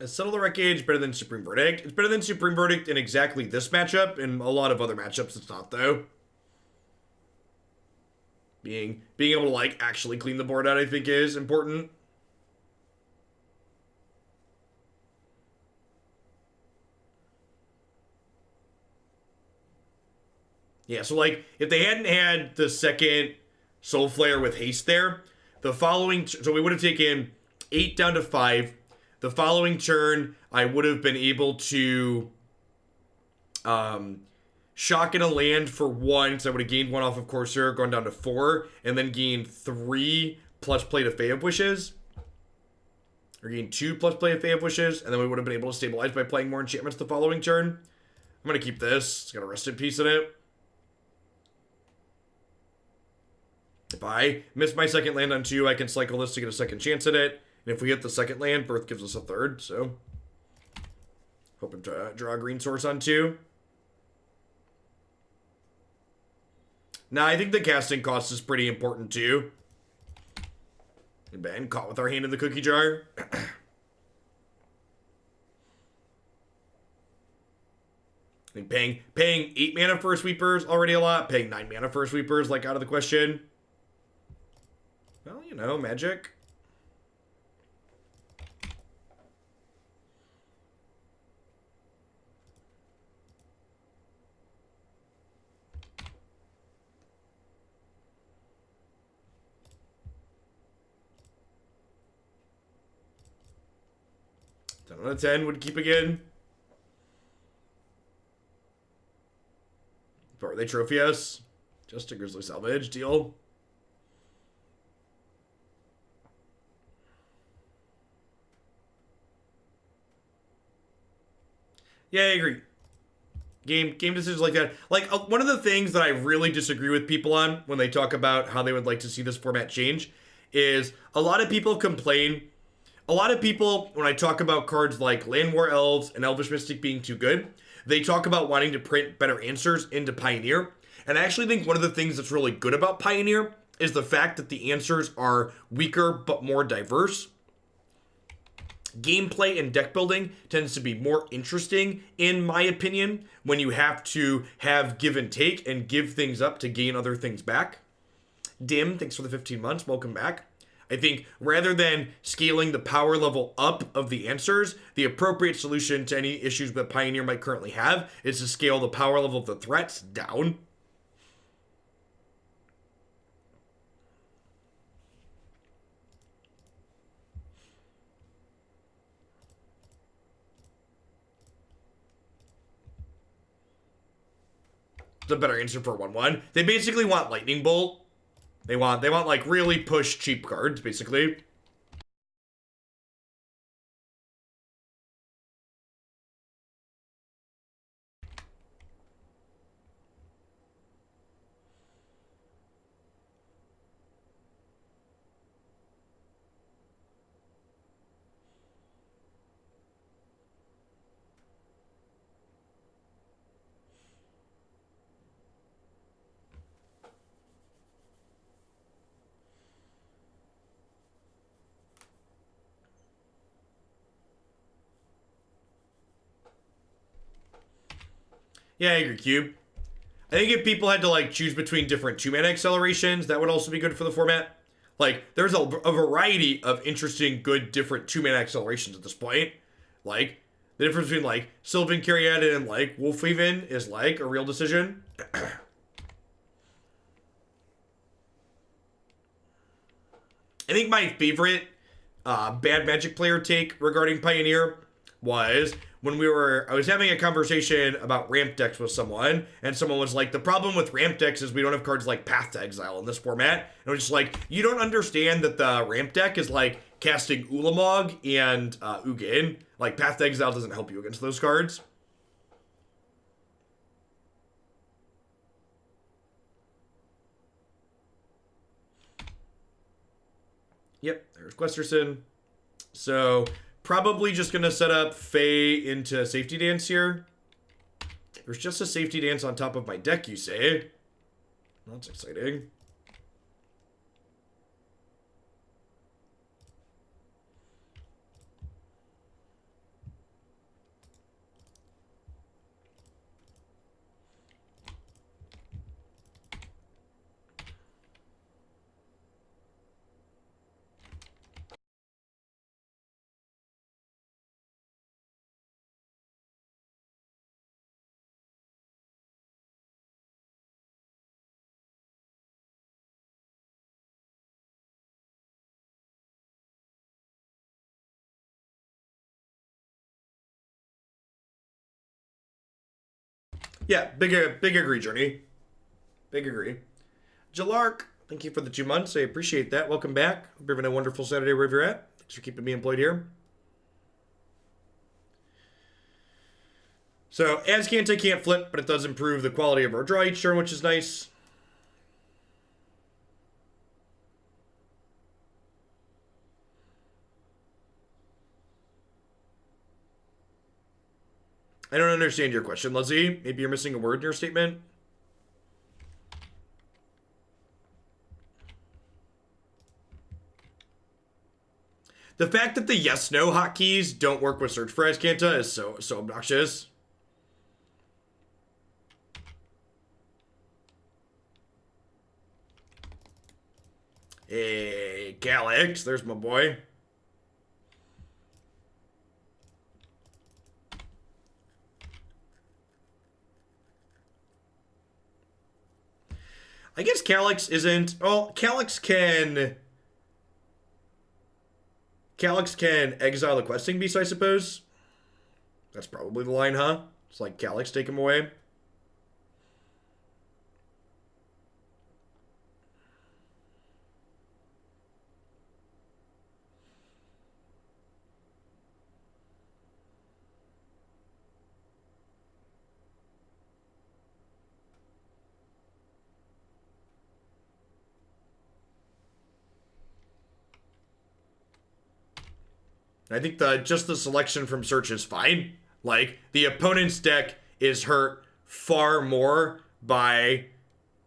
Settle the Wreckage better than Supreme Verdict? It's better than Supreme Verdict in exactly this matchup. In a lot of other matchups, it's not, though. Being able to, like, actually clean the board out, I think, is important. Yeah, so, like, if they hadn't had the second Soul Flare with haste there, the following... So we would have taken 8 down to 5. The following turn, I would have been able to shock in a land for 1, so I would have gained 1 off of Courser, gone down to 4, and then gained 3 plus play to Fae of Wishes. Or gained 2 plus play to Fae of Wishes, and then we would have been able to stabilize by playing more enchantments the following turn. I'm going to keep this. It's got a Rest in Peace in it. If I miss my second land on 2, I can cycle this to get a second chance at it. And if we hit the second land, Birth gives us a third, so... Hoping to draw a green source on 2. Now, I think the casting cost is pretty important, too. And Ben, caught with our hand in the cookie jar. I think paying 8 mana for sweepers already a lot. Paying 9 mana for sweepers, like, out of the question. Well, you know, magic. Out of 10 would keep again. Are they trophy us? Just a Grizzly Salvage deal. Yeah, I agree. Game decisions like that. Like, one of the things that I really disagree with people on when they talk about how they would like to see this format change is a lot of people complain. A lot of people, when I talk about cards like Land War Elves and Elvish Mystic being too good, they talk about wanting to print better answers into Pioneer. And I actually think one of the things that's really good about Pioneer is the fact that the answers are weaker but more diverse. Gameplay and deck building tends to be more interesting, in my opinion, when you have to have give and take and give things up to gain other things back. Dim, thanks for the 15 months. Welcome back. I think rather than scaling the power level up of the answers, the appropriate solution to any issues that Pioneer might currently have is to scale the power level of the threats down. It's a better answer for 1/1. They basically want Lightning Bolt. They want like really push cheap cards, basically. Yeah, I agree, Cube. I think if people had to, like, choose between different 2-mana accelerations, that would also be good for the format. Like, there's a variety of interesting, good, different 2-mana accelerations at this point. Like, the difference between, like, Sylvan Caryatid and, like, Wolf Haven is, like, a real decision. I think my favorite bad Magic player take regarding Pioneer was when I was having a conversation about ramp decks with someone, and someone was like, the problem with ramp decks is we don't have cards like Path to Exile in this format. And I was just like, you don't understand that the ramp deck is like casting Ulamog and Ugin. Like, Path to Exile doesn't help you against those cards. Yep, there's Questerson. So, probably just going to set up Fae into Safety Dance here. There's just a Safety Dance on top of my deck, you say? That's exciting. Yeah, big agree, Journey. Big agree. Jalark, thank you for the 2 months. I appreciate that. Welcome back. Hope you're having a wonderful Saturday wherever you're at. Thanks for keeping me employed here. So, Azcanta can't flip, but it does improve the quality of our draw each turn, which is nice. I don't understand your question, Leslie. Maybe you're missing a word in your statement. The fact that the yes/no hotkeys don't work with search for Azcanta is so obnoxious. Hey, Calix, there's my boy. I guess Calix isn't... Well, Calix can exile the questing beast, I suppose. That's probably the line, huh? It's like Calix take him away. I think just the selection from search is fine. Like, the opponent's deck is hurt far more by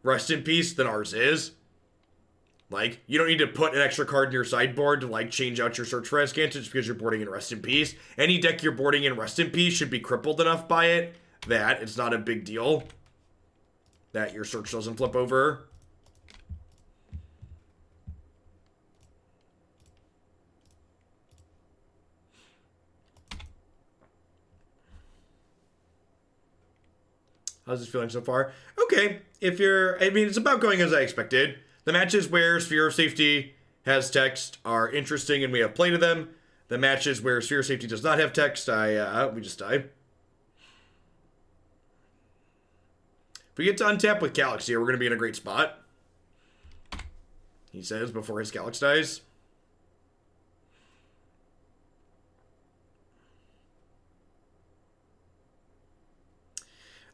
Rest in Peace than ours is. Like, you don't need to put an extra card in your sideboard to, like, change out your search for Azcanta just because you're boarding in Rest in Peace. Any deck you're boarding in Rest in Peace should be crippled enough by it that it's not a big deal that your search doesn't flip over. How's this feeling so far? Okay, I mean, it's about going as I expected. The matches where Sphere of Safety has text are interesting and we have play to them. The matches where Sphere of Safety does not have text, we just die. If we get to untap with Calix here, we're going to be in a great spot. He says before his Calix dies.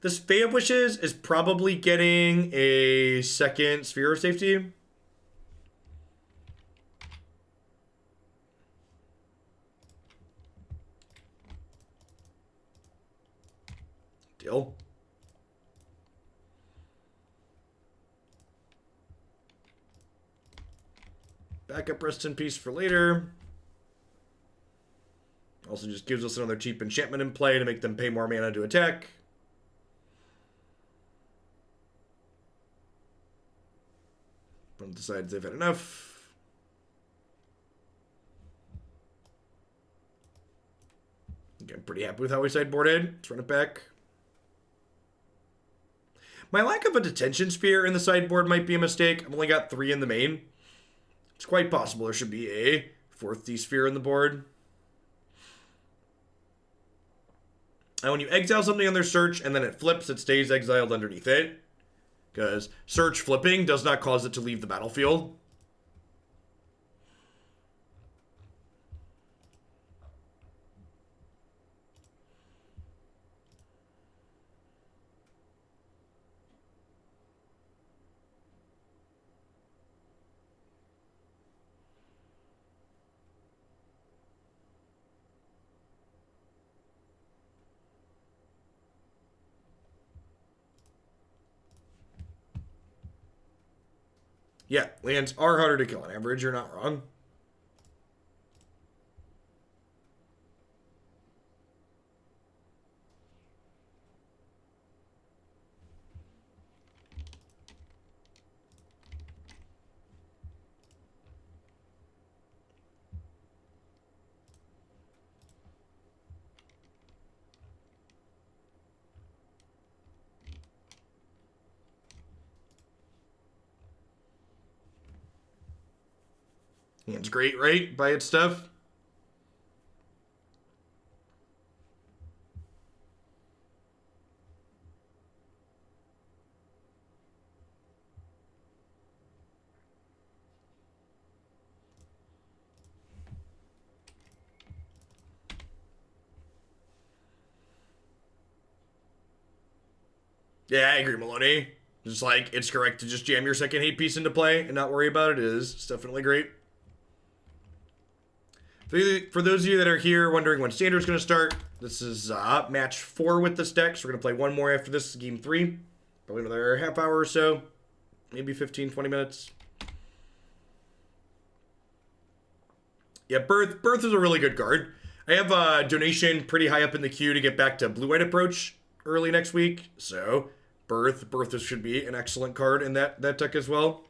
This Fae of Wishes is probably getting a second Sphere of Safety. Deal. Backup Rest in Peace for later. Also just gives us another cheap enchantment in play to make them pay more mana to attack. Opponent decides they've had enough. Okay, I'm pretty happy with how we sideboarded. Let's run it back. My lack of a Detention Sphere in the sideboard might be a mistake. I've only got 3 in the main. It's quite possible there should be a 4th D-Sphere in the board. And when you exile something on their search and then it flips, it stays exiled underneath it. Because search flipping does not cause it to leave the battlefield. Yeah, lands are harder to kill on average. You're not wrong. Hand's great, right? Buy its stuff. Yeah, I agree, Maloney. Just like, it's correct to just jam your second hate piece into play and not worry about it. It's definitely great. For those of you that are here wondering when Standard's going to start, this is match 4 with this deck. So we're going to play one more after this, game 3. Probably another half hour or so. Maybe 15, 20 minutes. Yeah, Birth is a really good card. I have a donation pretty high up in the queue to get back to Blue-White Approach early next week. So, Birth should be an excellent card in that deck as well.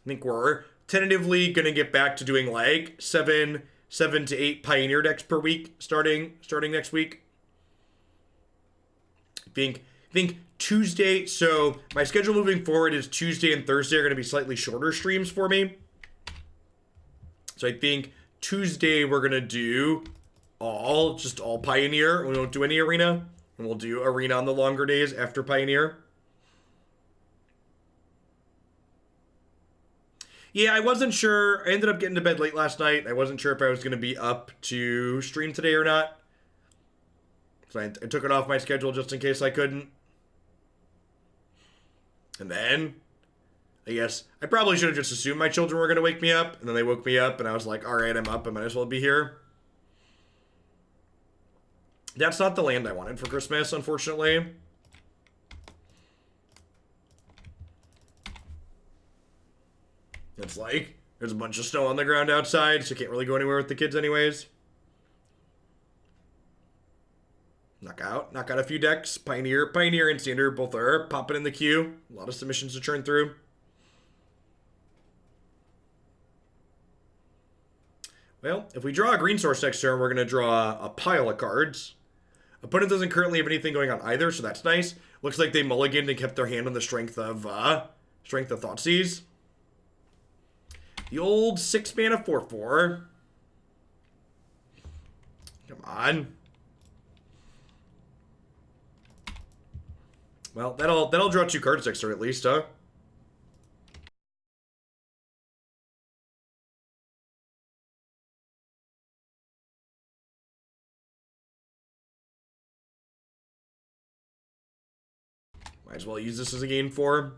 I think we're tentatively going to get back to doing like 7 to 8 Pioneer decks per week starting next week. I think Tuesday, so my schedule moving forward is Tuesday and Thursday are going to be slightly shorter streams for me. So I think Tuesday we're going to do just all Pioneer. We won't do any Arena. And we'll do Arena on the longer days after Pioneer. Yeah, I wasn't sure. I ended up getting to bed late last night. I wasn't sure if I was going to be up to stream today or not. So I took it off my schedule just in case I couldn't. And then, I guess, I probably should have just assumed my children were going to wake me up. And then they woke me up and I was like, alright, I'm up. I might as well be here. That's not the land I wanted for Christmas, unfortunately. It's like, there's a bunch of snow on the ground outside, so you can't really go anywhere with the kids anyways. Knock out a few decks. Pioneer and Standard both are popping in the queue. A lot of submissions to churn through. Well, if we draw a green source next turn, we're going to draw a pile of cards. Opponent doesn't currently have anything going on either, so that's nice. Looks like they mulliganed and kept their hand on the strength of Thoughtseize. The old 6-mana 4/4. Come on. Well, that'll draw 2 cards next turn at least, huh? Might as well use this as a game 4.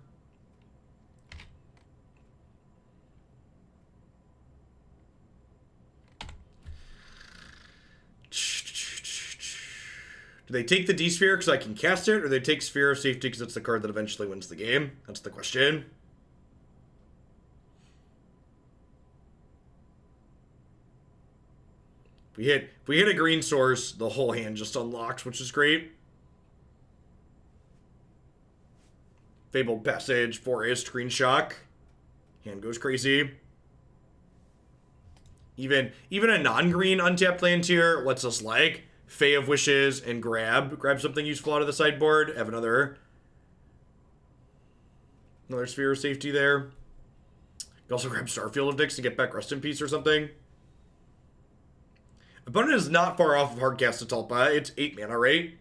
Do they take the D-Sphere because I can cast it, or they take Sphere of Safety because it's the card that eventually wins the game? That's the question. If we hit a green source, the whole hand just unlocks, which is great. Fabled Passage, Forest, Green Shock. Hand goes crazy. Even a non-green untapped land here lets us like Fae of Wishes and grab something useful out of the sideboard. Have another Sphere of Safety there. You can also grab Starfield of Nyx to get back Rest in Peace or something. Opponent is not far off of Hardcast Atalpa. It's 8 mana, right?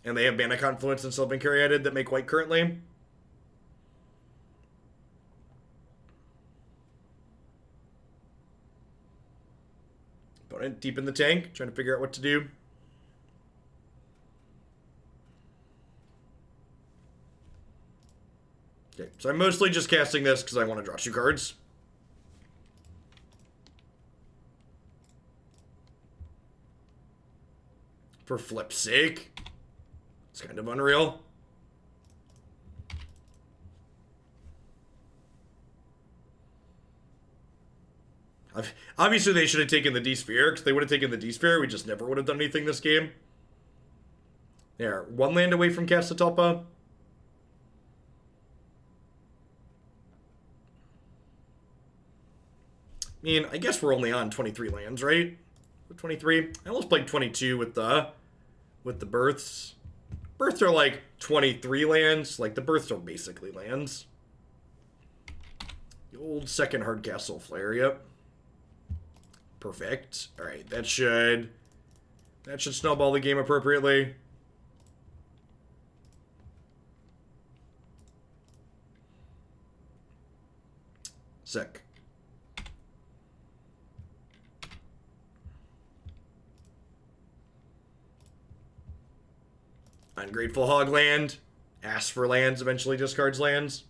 And they have Mana Confluence and Sylvan Caryatid that make white currently. Opponent deep in the tank, trying to figure out what to do. Okay, so I'm mostly just casting this because I want to draw 2 cards. For flip's sake. It's kind of unreal. Obviously, they should have taken the D-Sphere, because they would have taken the D-Sphere. We just never would have done anything this game. There, 1 land away from Cast Atalpa. I mean, I guess we're only on 23 lands, right? 23. I almost played 22 with the Births. Births are like 23 lands. Like, the Births are basically lands. The old second Hardcast Soulflare, yep. Perfect. Alright, that should snowball the game appropriately. Sick. Ungrateful Hog land. Asks for lands, eventually discards lands.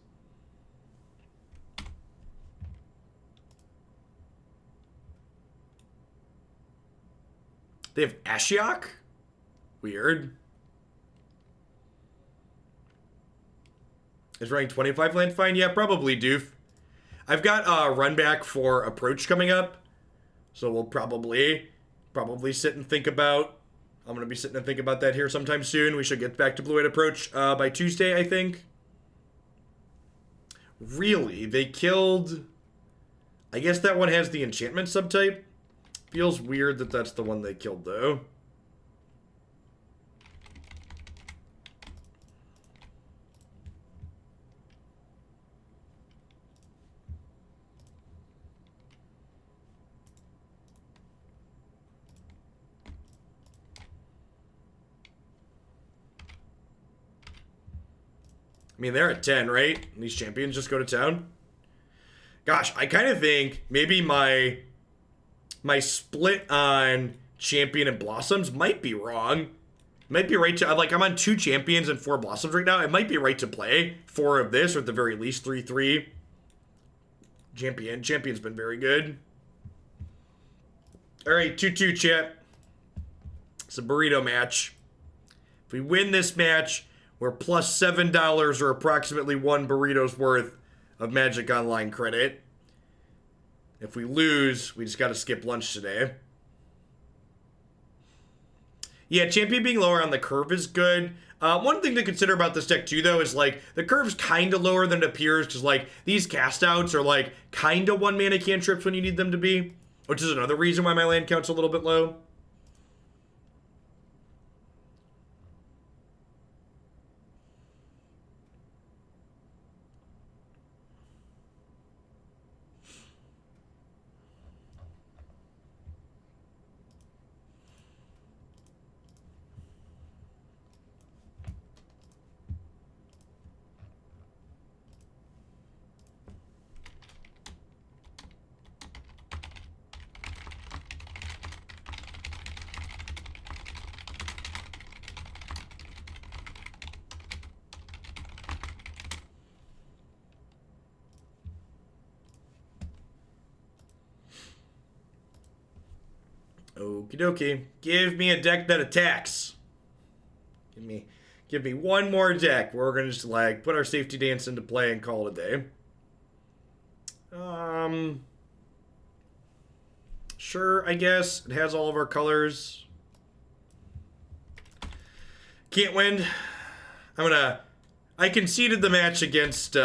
They have Ashiok? Weird. Is running 25 land fine? Yeah, probably, doof. I've got a run back for Approach coming up. So we'll probably sit and think about... I'm going to be sitting and think about that here sometime soon. We should get back to Blue-White Approach by Tuesday, I think. Really? They killed... I guess that one has the enchantment subtype. Feels weird that that's the one they killed, though. I mean, they're at 10, right? These champions just go to town. Gosh, I kind of think maybe my split on Champion and Blossoms might be wrong. Might be right to... Like, I'm on 2 Champions and 4 Blossoms right now. It might be right to play 4 of this, or at the very least 3-3. Champion's been very good. Alright, 2-2, chat. It's a burrito match. If we win this match, we're plus $7 or approximately 1 burrito's worth of Magic Online credit. If we lose, we just got to skip lunch today. Yeah, Champion being lower on the curve is good. One thing to consider about this deck too, though, is like the curve's kind of lower than it appears, because like these cast outs are like kind of 1 mana cantrips when you need them to be, which is another reason why my land count's a little bit low. Okie dokie. Give me a deck that attacks. Give me one more deck where we're gonna just like put our safety dance into play and call it a day. Sure, I guess. It has all of our colors. Can't win. I conceded the match against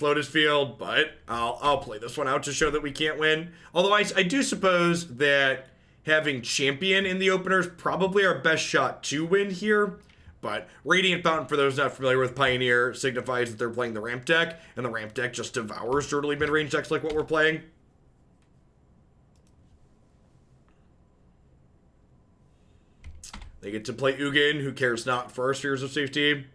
Lotus Field, but I'll play this one out to show that we can't win. Although I do suppose that having Champion in the opener is probably our best shot to win here. But Radiant Fountain, for those not familiar with Pioneer, signifies that they're playing the ramp deck, and the ramp deck just devours dirtily mid-range decks like what we're playing. They get to play Ugin, who cares not for our spheres of safety.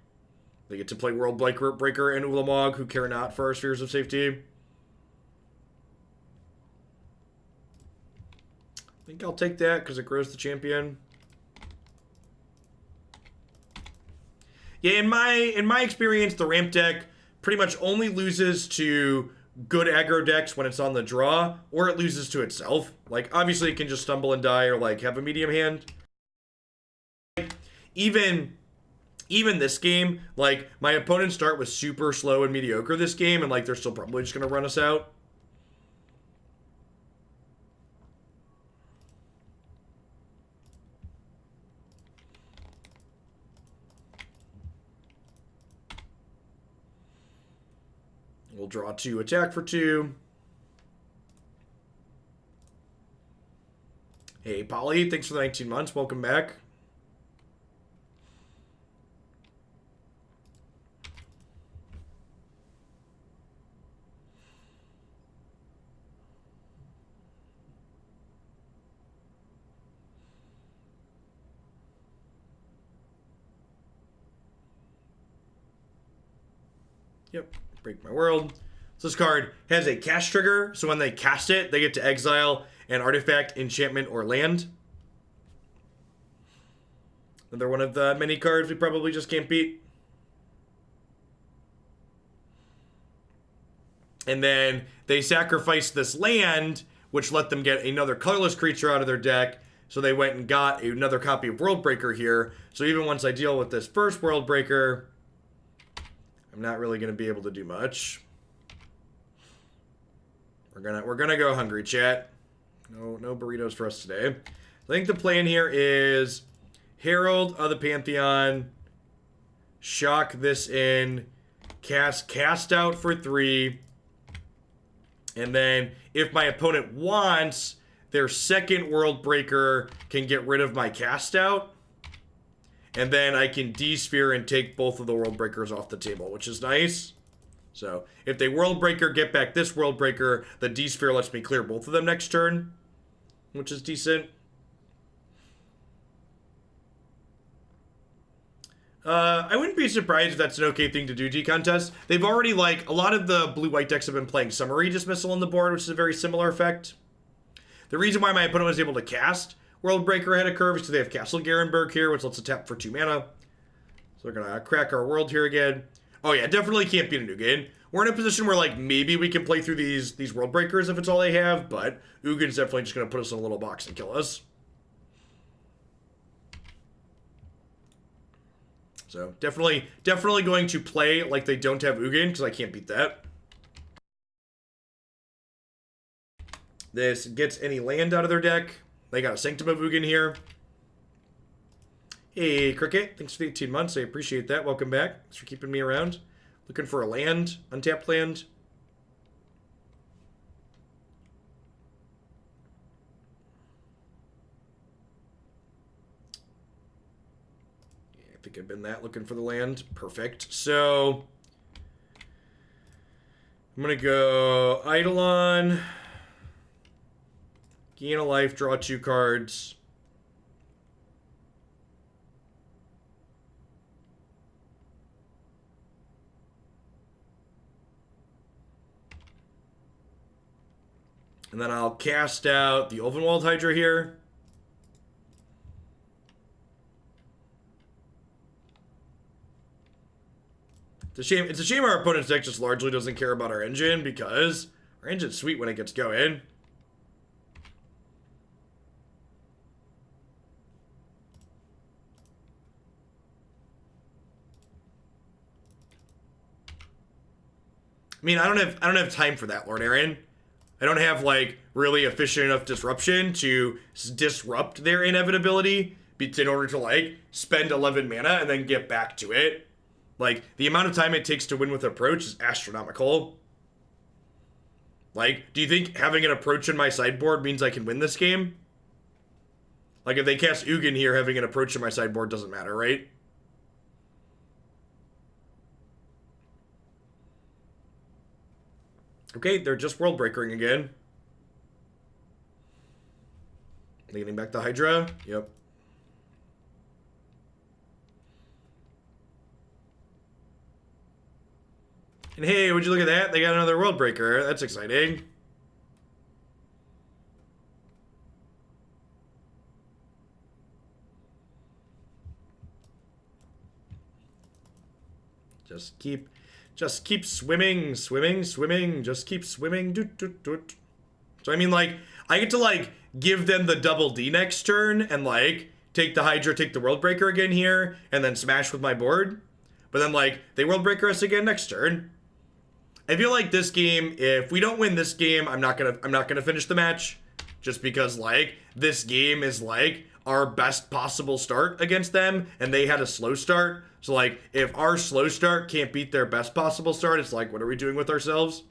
They get to play World Breaker and Ulamog, who care not for our spheres of safety. I think I'll take that because it grows the champion. Yeah, in my experience, the ramp deck pretty much only loses to good aggro decks when it's on the draw, or it loses to itself. Like, obviously it can just stumble and die or like have a medium hand. Even this game, like, my opponent's start was super slow and mediocre this game, and, like, they're still probably just going to run us out. We'll draw 2, attack for 2. Hey, Polly, thanks for the 19 months. Welcome back. Yep, break my world. So this card has a cast trigger, so when they cast it, they get to exile an artifact, enchantment, or land. Another one of the many cards we probably just can't beat. And then they sacrificed this land, which let them get another colorless creature out of their deck. So they went and got another copy of Worldbreaker here. So even once I deal with this first Worldbreaker, I'm not really going to be able to do much. We're gonna go hungry, chat. No burritos for us today. I think the plan here is Herald of the Pantheon, shock this in, cast out for 3. And then, if my opponent wants, their second World Breaker can get rid of my cast out. And then I can D-Sphere and take both of the World Breakers off the table, which is nice. So, if they World Breaker, get back this World Breaker, the D-Sphere lets me clear both of them next turn, which is decent. I wouldn't be surprised if that's an okay thing to do, G-Contest. They've already, like, a lot of the blue-white decks have been playing Summary Dismissal on the board, which is a very similar effect. The reason why my opponent was able to cast World Breaker ahead of curve is because they have Castle Garenberg here, which lets it tap for 2 mana. So we're going to crack our world here again. Oh yeah, definitely can't beat a Ugin. We're in a position where, like, maybe we can play through these World Breakers if it's all they have, but Ugin's definitely just going to put us in a little box and kill us. So, definitely going to play like they don't have Ugin, because I can't beat that. This gets any land out of their deck. They got a Sanctum of Ugin here. Hey, Cricket. Thanks for the 18 months. I appreciate that. Welcome back. Thanks for keeping me around. Looking for a land. Untapped land. I think I've been that, looking for the land. Perfect. So, I'm going to go Eidolon. Gain a life, draw 2 cards. And then I'll cast out the Ulvenwald Hydra here. It's a shame our opponent's deck just largely doesn't care about our engine, because our engine's sweet when it gets going. I mean, I don't have time for that, Lord Aaron. I don't have, like, really efficient enough disruption to disrupt their inevitability in order to, like, spend 11 mana and then get back to it. Like, the amount of time it takes to win with approach is astronomical. Like, do you think having an approach in my sideboard means I can win this game? Like, if they cast Ugin here, having an approach in my sideboard doesn't matter, right? Okay, they're just World Breakering again. They getting back the Hydra? Yep. And hey, would you look at that? They got another World Breaker. That's exciting. Just keep swimming. Just keep swimming. So I mean, like, I get to, like, give them the double D next turn and, like, take the Hydra, take the World Breaker again here, and then smash with my board. But then, like, they World Breaker us again next turn. I feel like this game, if we don't win this game, I'm not gonna finish the match, just because, like, this game is, like, our best possible start against them, and they had a slow start. So, like, if our slow start can't beat their best possible start, it's like, what are we doing with ourselves?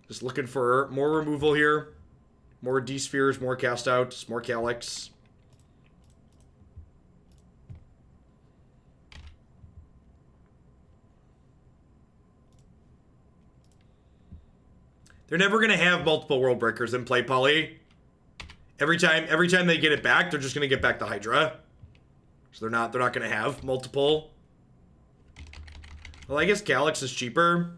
Just looking for more removal here, more D-Spheres, more cast outs, more Calix. They're never going to have multiple World Breakers in play, Polly. Every time they get it back, they're just going to get back the Hydra. So they're not going to have multiple. Well, I guess Calix is cheaper.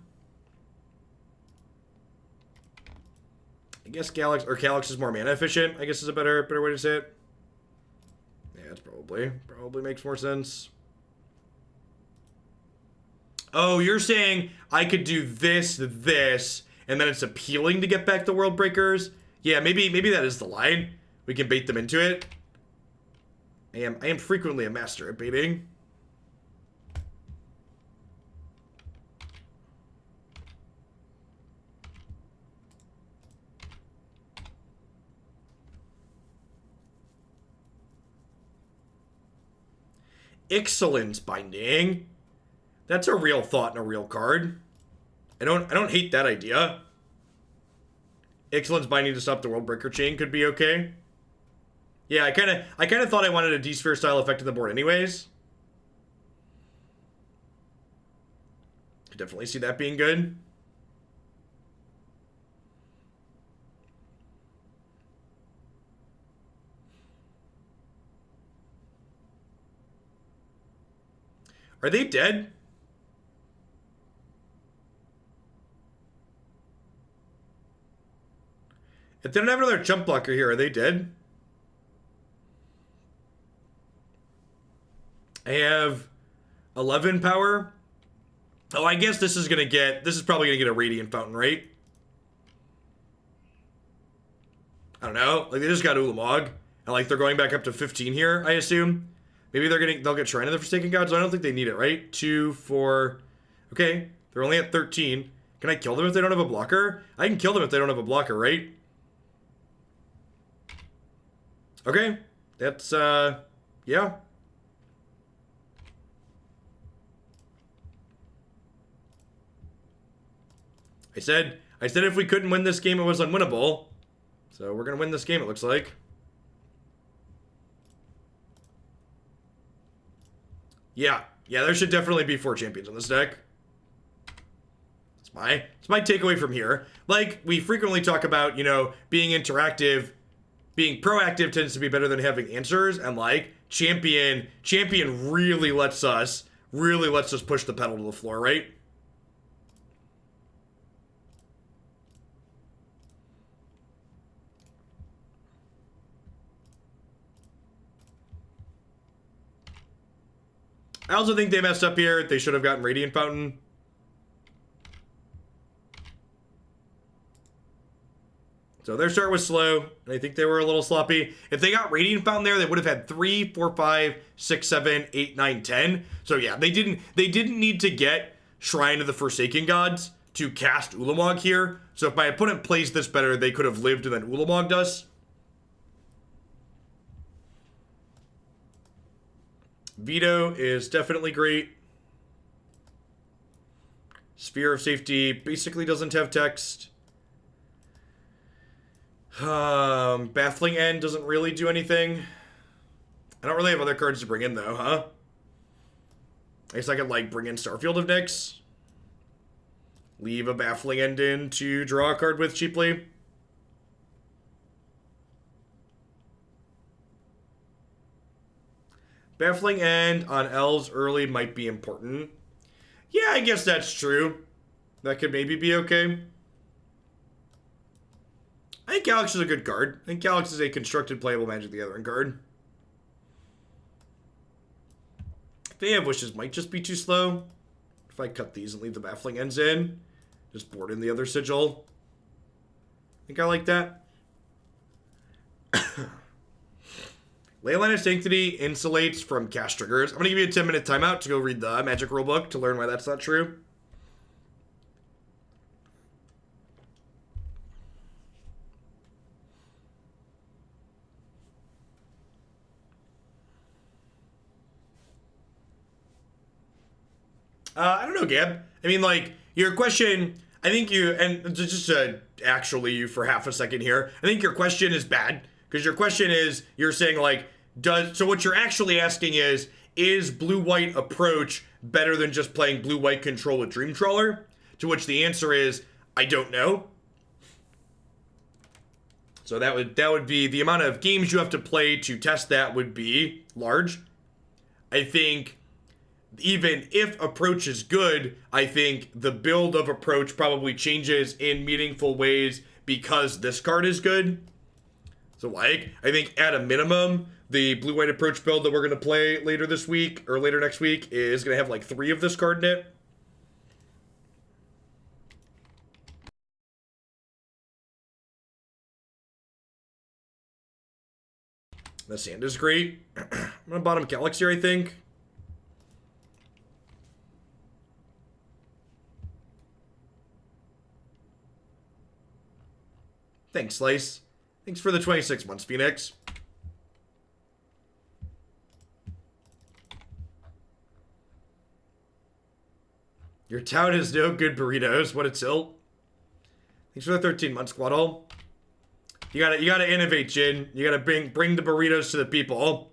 I guess Calix is more mana efficient, I guess is a better way to say it. it's probably makes more sense. Oh, you're saying I could do this, and then it's appealing to get back the World Breakers? Yeah, maybe that is the line. We can bait them into it. I am frequently a master at baiting. Ixalan's Binding. That's a real thought and a real card. I don't hate that idea. Ixalan's Binding to stop the World Breaker chain could be okay. Yeah, I kind of thought I wanted a D-Sphere style effect on the board anyways. Could definitely see that being good. Are they dead? If they don't have another jump blocker here, are they dead? I have 11 power. Oh, I guess this is probably gonna get a Radiant Fountain, right? I don't know. Like, they just got Ulamog, and like they're going back up to 15 here, I assume. Maybe they'll get Shrine of the Forsaken Gods. I don't think they need it, right? 2, 4. Okay, they're only at 13. Can I kill them if they don't have a blocker? I can kill them if they don't have a blocker, right? Okay, that's yeah. I said if we couldn't win this game, it was unwinnable. So we're gonna win this game, it looks like. Yeah, there should definitely be 4 champions on this deck. It's my takeaway from here. Like, we frequently talk about, you know, being interactive, being proactive tends to be better than having answers, and like, champion really lets us push the pedal to the floor, right? I also think they messed up here. They should have gotten Radiant Fountain. So their start was slow, and I think they were a little sloppy. If they got Radiant Fountain there, they would have had 3, 4, 5, 6, 7, 8, 9, 10. So yeah, they didn't need to get Shrine of the Forsaken Gods to cast Ulamog here. So if my opponent plays this better, they could have lived and then Ulamogged us. Veto is definitely great. Sphere of Safety basically doesn't have text. Baffling End doesn't really do anything. I don't really have other cards to bring in though, huh? I guess I could like bring in Starfield of Nyx. Leave a Baffling End in to draw a card with cheaply. Baffling End on elves early might be important. Yeah, I guess that's true. That could maybe be okay. I think Calix is a good card. I think Calix is a constructed playable Magic the Gathering card. They have Wishes might just be too slow. If I cut these and leave the Baffling Ends in, just board in the other Sigil. I think I like that. Leyline of Sanctity insulates from cast triggers. I'm going to give you a 10-minute timeout to go read the Magic rulebook to learn why that's not true. I don't know, Gab. I mean, like, your question, I think you, and just actually you for half a second here, I think your question is bad. Because your question is, you're saying, like, so what you're actually asking is blue-white approach better than just playing blue-white control with Dream Trawler? To which the answer is, I don't know. So that would be, the amount of games you have to play to test that would be large. I think, even if approach is good, I think the build of approach probably changes in meaningful ways because this card is good. So, like, I think at a minimum, the blue-white approach build that we're going to play later this week, or later next week, is going to have, like, 3 of this card in it. The sand is great. I'm going to bottom Calix here, I think. Thanks, Slice. Thanks for the 26 months, Phoenix. Your town has no good burritos. What a tilt. Thanks for the 13 months, Squaddle. You gotta innovate, Jin. You gotta bring the burritos to the people.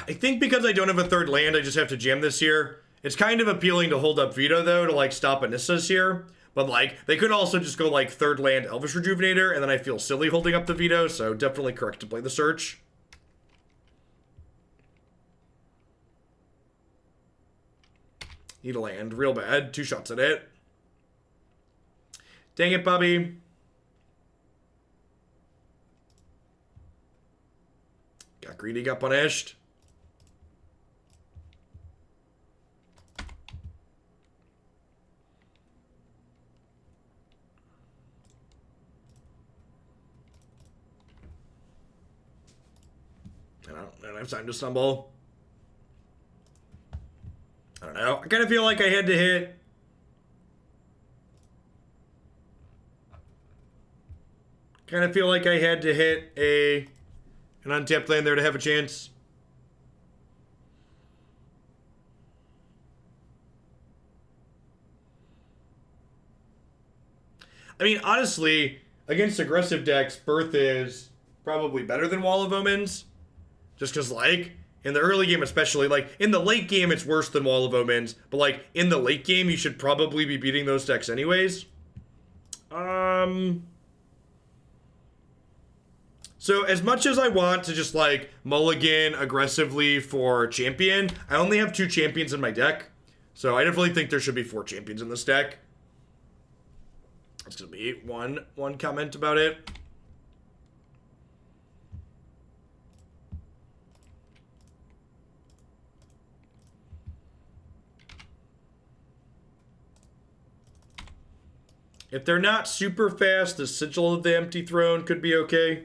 I think because I don't have a third land, I just have to jam this here. It's kind of appealing to hold up Veto, though, to, like, stop Anissas here. But, like, they could also just go, like, third land Elvish Rejuvenator, and then I feel silly holding up the Veto, so definitely correct to play the Search. Need a land. Real bad. 2 shots at it. Dang it, Bobby. Got greedy, got punished. I don't have time to stumble. I don't know. I kind of feel like I had to hit. Kind of feel like I had to hit an untapped land there to have a chance. I mean, honestly, against aggressive decks, Birth is probably better than Wall of Omens. Just because, like, in the early game especially, like, in the late game it's worse than Wall of Omens, but, like, in the late game you should probably be beating those decks anyways. So as much as I want to just, like, mulligan aggressively for champion, I only have 2 champions in my deck. So I definitely think there should be 4 champions in this deck. That's gonna be one comment about it. If they're not super fast, the Sigil of the Empty Throne could be okay.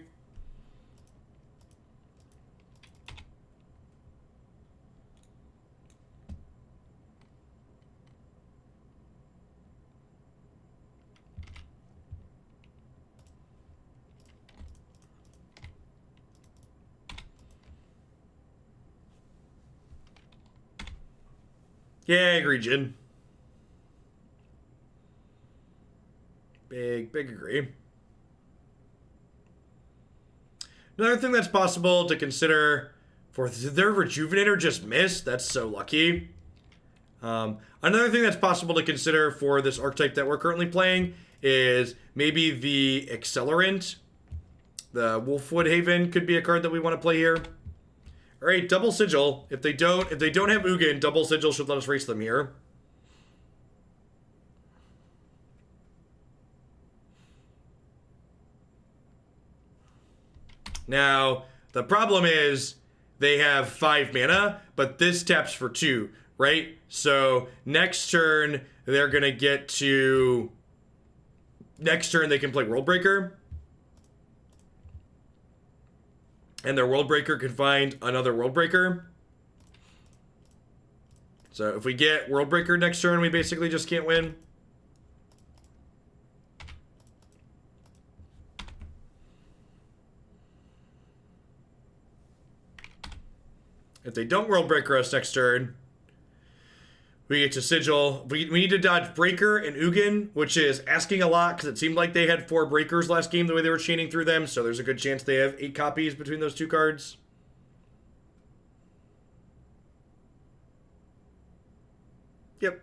Yeah, I agree, Jin. Big agree. Another thing that's possible to consider for their Rejuvenator just missed. That's so lucky. Another thing that's possible to consider for this archetype that we're currently playing is maybe the Accelerant. The Wolfwillow Haven could be a card that we want to play here. All right, double Sigil. If they don't have Ugin, double Sigil should let us race them here. Now, the problem is they have 5 mana, but this taps for 2, right? So next turn, they're going to get to... Next turn, they can play Worldbreaker. And their Worldbreaker can find another Worldbreaker. So if we get Worldbreaker next turn, we basically just can't win. If they don't Worldbreaker us next turn, we get to Sigil. We need to dodge Breaker and Ugin, which is asking a lot because it seemed like they had 4 Breakers last game the way they were chaining through them, so there's a good chance they have 8 copies between those 2 cards. Yep.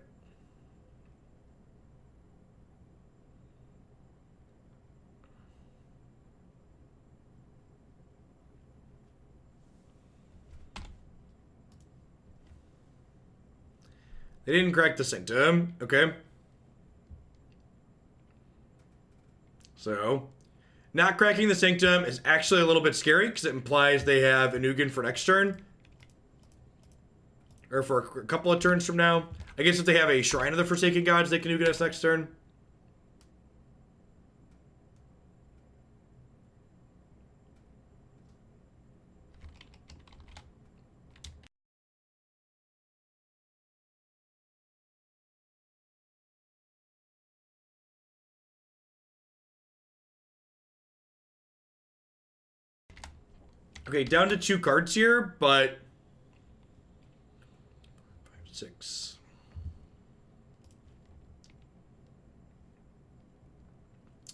They didn't crack the Sanctum. Okay. So, not cracking the Sanctum is actually a little bit scary because it implies they have an Ugin for next turn. Or for a couple of turns from now. I guess if they have a Shrine of the Forsaken Gods, they can Ugin us next turn. Okay, down to 2 cards here, but 5, 6.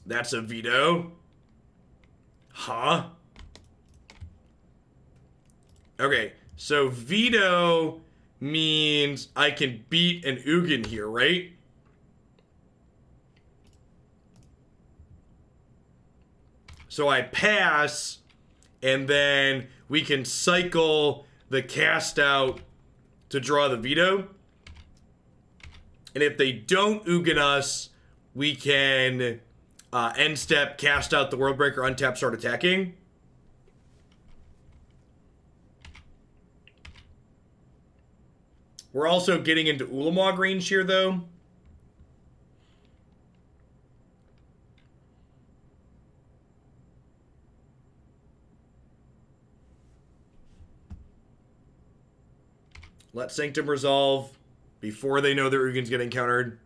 That's a Veto. Huh? Okay, so Veto means I can beat an Ugin here, right? So I pass, and then we can cycle the cast out to draw the Veto. And if they don't Ugin us, we can end step, cast out the Worldbreaker, untap, start attacking. We're also getting into Ulamog range here, though. Let Sanctum resolve before they know their Ugin's getting countered.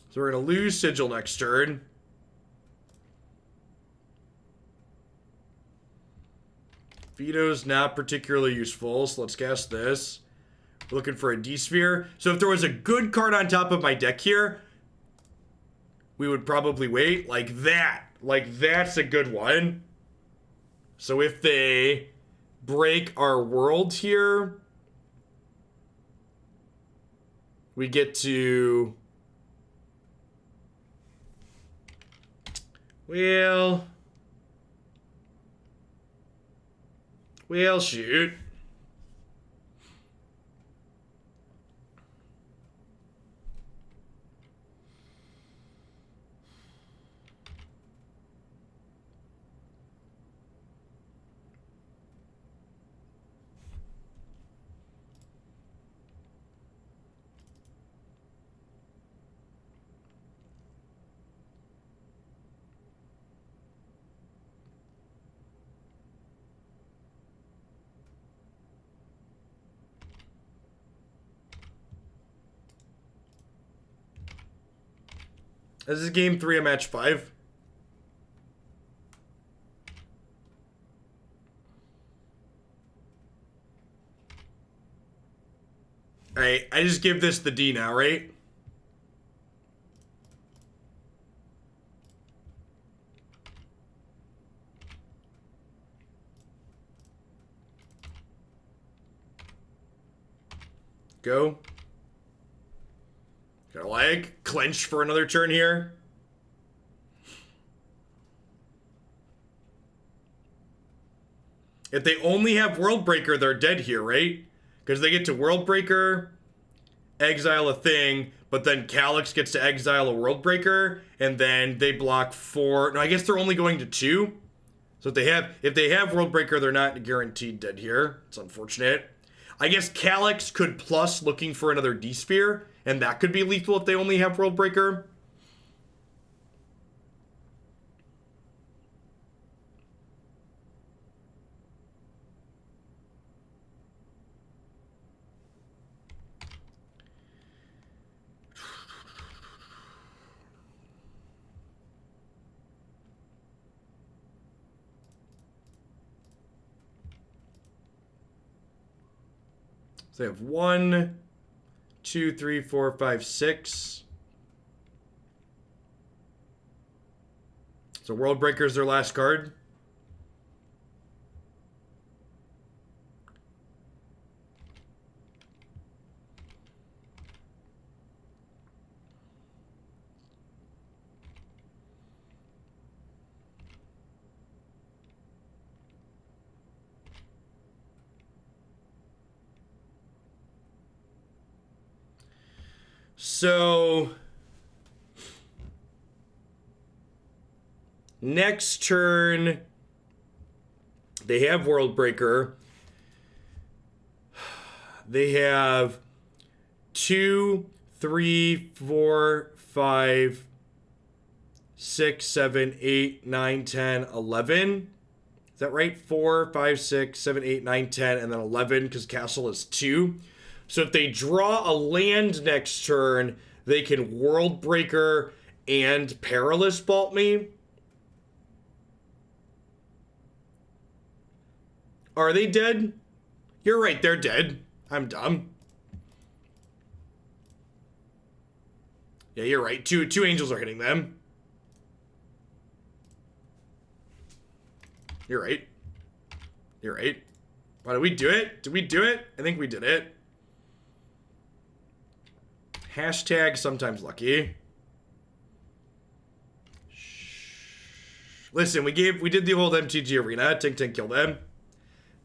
So we're going to lose Sigil next turn. Veto's not particularly useful, so let's cast this. We're looking for a D-Sphere. So if there was a good card on top of my deck here, we would probably wait. Like that. Like, that's a good one. So if they break our world here, we get to... Well, shoot. This is game 3 of match 5. Alright, I just give this the D now, right? Go. Gonna like clench for another turn here. If they only have Worldbreaker, they're dead here, right? Because they get to Worldbreaker, exile a thing, but then Calix gets to exile a Worldbreaker, and then they block 4. No, I guess they're only going to 2. So if they have Worldbreaker, they're not guaranteed dead here. It's unfortunate. I guess Calix could plus looking for another D-Sphere, and that could be lethal if they only have Worldbreaker. So they have 1, 2, 3, 4, 5, 6. So World Breaker is their last card. So next turn, they have World Breaker. They have 2, 3, 4, 5, 6, 7, 8, 9, 10, 11. Is that right? 4, 5, 6, 7, 8, 9, 10, and then 11 because Castle is 2. So if they draw a land next turn, they can World Breaker and Perilous Vault me. Are they dead? You're right, they're dead. I'm dumb. Yeah, you're right. Two angels are hitting them. You're right. You're right. Why did we do it? Did we do it? I think we did it. Hashtag sometimes lucky. Listen, we did the old MTG arena. Tink killed them.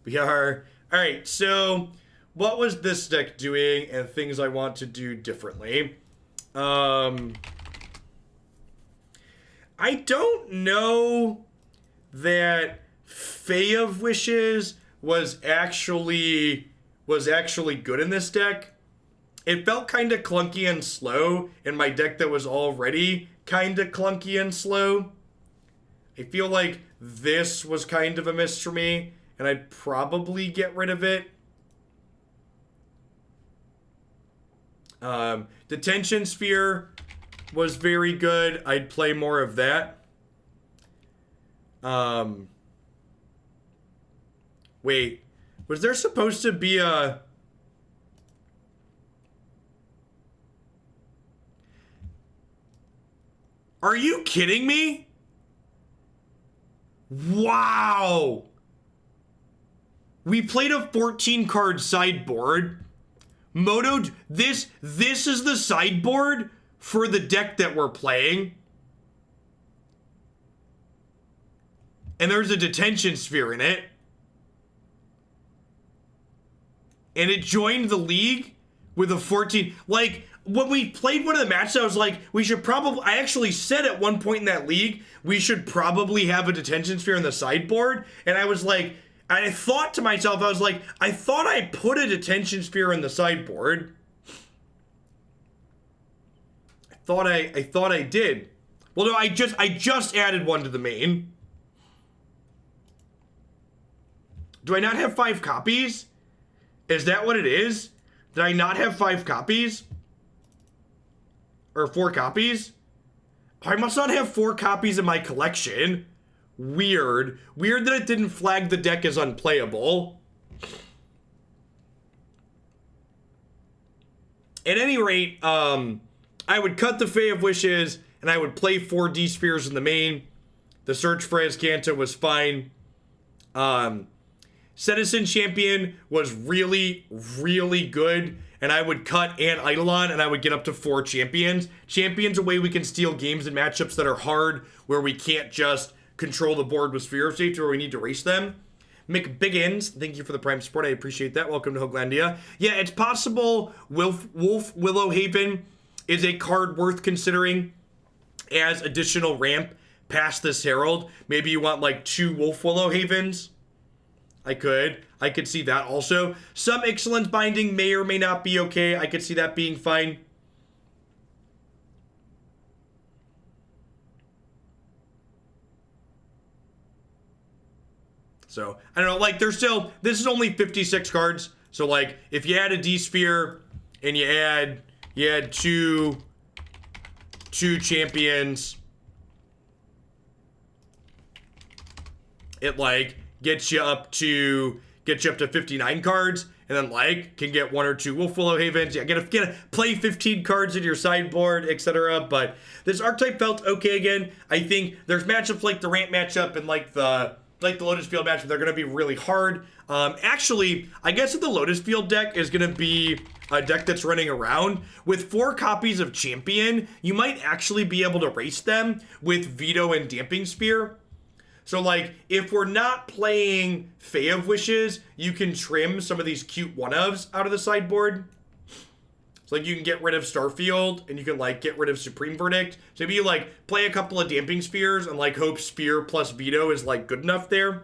We are... Alright, so what was this deck doing and things I want to do differently? I don't know that Fae of Wishes was actually good in this deck. It felt kind of clunky and slow in my deck that was already kind of clunky and slow. I feel like this was kind of a miss for me, and I'd probably get rid of it. Detention Sphere was very good. I'd play more of that. Wait, was there supposed to be a... Are you kidding me? Wow! We played a 14-card sideboard. Moto, this is the sideboard for the deck that we're playing. And there's a Detention Sphere in it. And it joined the league with a 14... Like, when we played one of the matches, I was like, we should probably... I actually said at one point in that league, we should probably have a Detention Sphere in the sideboard. And I was like... I thought to myself, I was like, I thought I put a Detention Sphere in the sideboard. I thought I did. Well, no, I just added one to the main. Do I not have 5 copies? Is that what it is? Did I not have 5 copies? Or 4 copies? I must not have 4 copies in my collection. Weird. Weird that it didn't flag the deck as unplayable. At any rate, I would cut the Fae of Wishes, and I would play 4 D-Spheres in the main. The search for Azcanta was fine. Setessan Champion was really, really good, and I would cut an Eidolon, and I would get up to 4 Champions. Champions are a way we can steal games in matchups that are hard, where we can't just control the board with Sphere of Safety, where we need to race them. McBiggins, thank you for the Prime support. I appreciate that. Welcome to Hoaglandia. Yeah, it's possible Wolfwillow Haven is a card worth considering as additional ramp past this Herald. Maybe you want like 2 Wolfwillow Havens. I could see that also. Some Excellence Binding may or may not be okay. I could see that being fine. So, I don't know, like, there's still, this is only 56 cards. So, like, if you add a D-Sphere and you add two champions, it, like, gets you up to 59 cards. and then like can get 1 or 2 Wolfwillow Havens. Yeah, get play 15 cards in your sideboard, etc. But this archetype felt okay again. I think there's matchups like the Ramp matchup and like the Lotus Field matchup. They're gonna be really hard. Actually, I guess that the Lotus Field deck is gonna be a deck that's running around with 4 copies of Champion. You might actually be able to race them with Veto and Damping Sphere. So, like, if we're not playing Fae of Wishes, you can trim some of these cute one-ofs out of the sideboard. So, like, you can get rid of Starfield, and you can, like, get rid of Supreme Verdict. So, maybe you, like, play a couple of Damping Spheres and, like, hope Sphere plus Veto is, like, good enough there.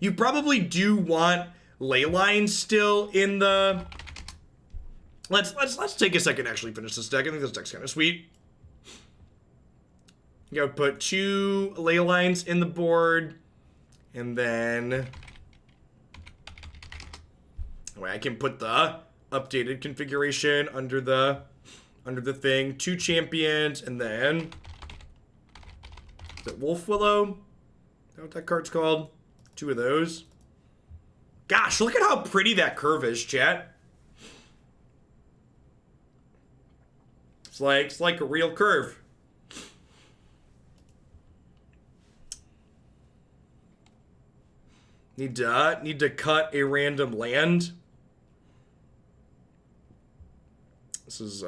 You probably do want Leyline still in the... Let's take a second to actually finish this deck. I think this deck's kind of sweet. You gotta put 2 Leylines in the board, and then I can put the updated configuration under the thing. 2 champions, and then the Wolfwillow. Is that what that card's called? 2 of those. Gosh, look at how pretty that curve is, chat. It's like a real curve. Need to cut a random land. This is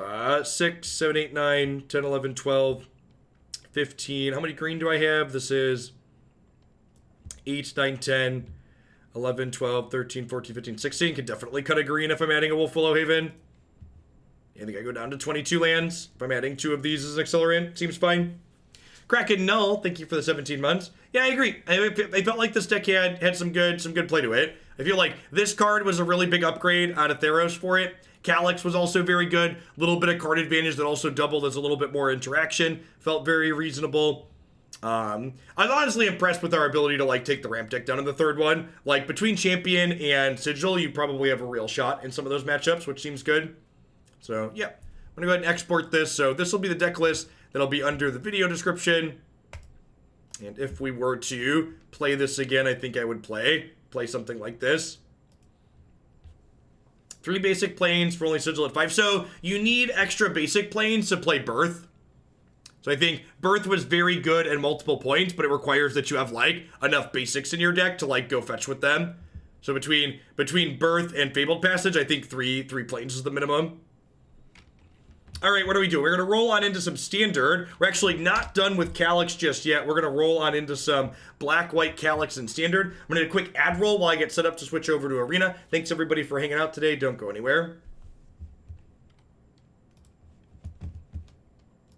6, 7, 8, 9, 10, 11, 12, 15. How many green do I have? This is 8, 9, 10, 11, 12, 13, 14, 15, 16. Can definitely cut a green if I'm adding a Wolfwillow Haven. I think I go down to 22 lands. If I'm adding 2 of these as an accelerant, seems fine. Kraken Null, thank you for the 17 months. Yeah, I agree. I felt like this deck had some good play to it. I feel like this card was a really big upgrade out of Theros for it. Calix was also very good. Little bit of card advantage that also doubled as a little bit more interaction. Felt very reasonable. I'm honestly impressed with our ability to like take the ramp deck down in the third one. Like between Champion and Sigil, you probably have a real shot in some of those matchups, which seems good. So yeah, I'm gonna go ahead and export this. So this will be the deck list that'll be under the video description. And if we were to play this again, I think I would play something like this. 3 basic planes for only Sigil at 5. So you need extra basic planes to play Birth. So I think Birth was very good at multiple points, but it requires that you have like enough basics in your deck to like go fetch with them. So between Birth and Fabled Passage, I think three planes is the minimum. All right, what are we doing? We're going to roll on into some Standard. We're actually not done with Calix just yet. We're going to roll on into some Black, White, Calix, and Standard. I'm going to do a quick ad roll while I get set up to switch over to Arena. Thanks, everybody, for hanging out today. Don't go anywhere.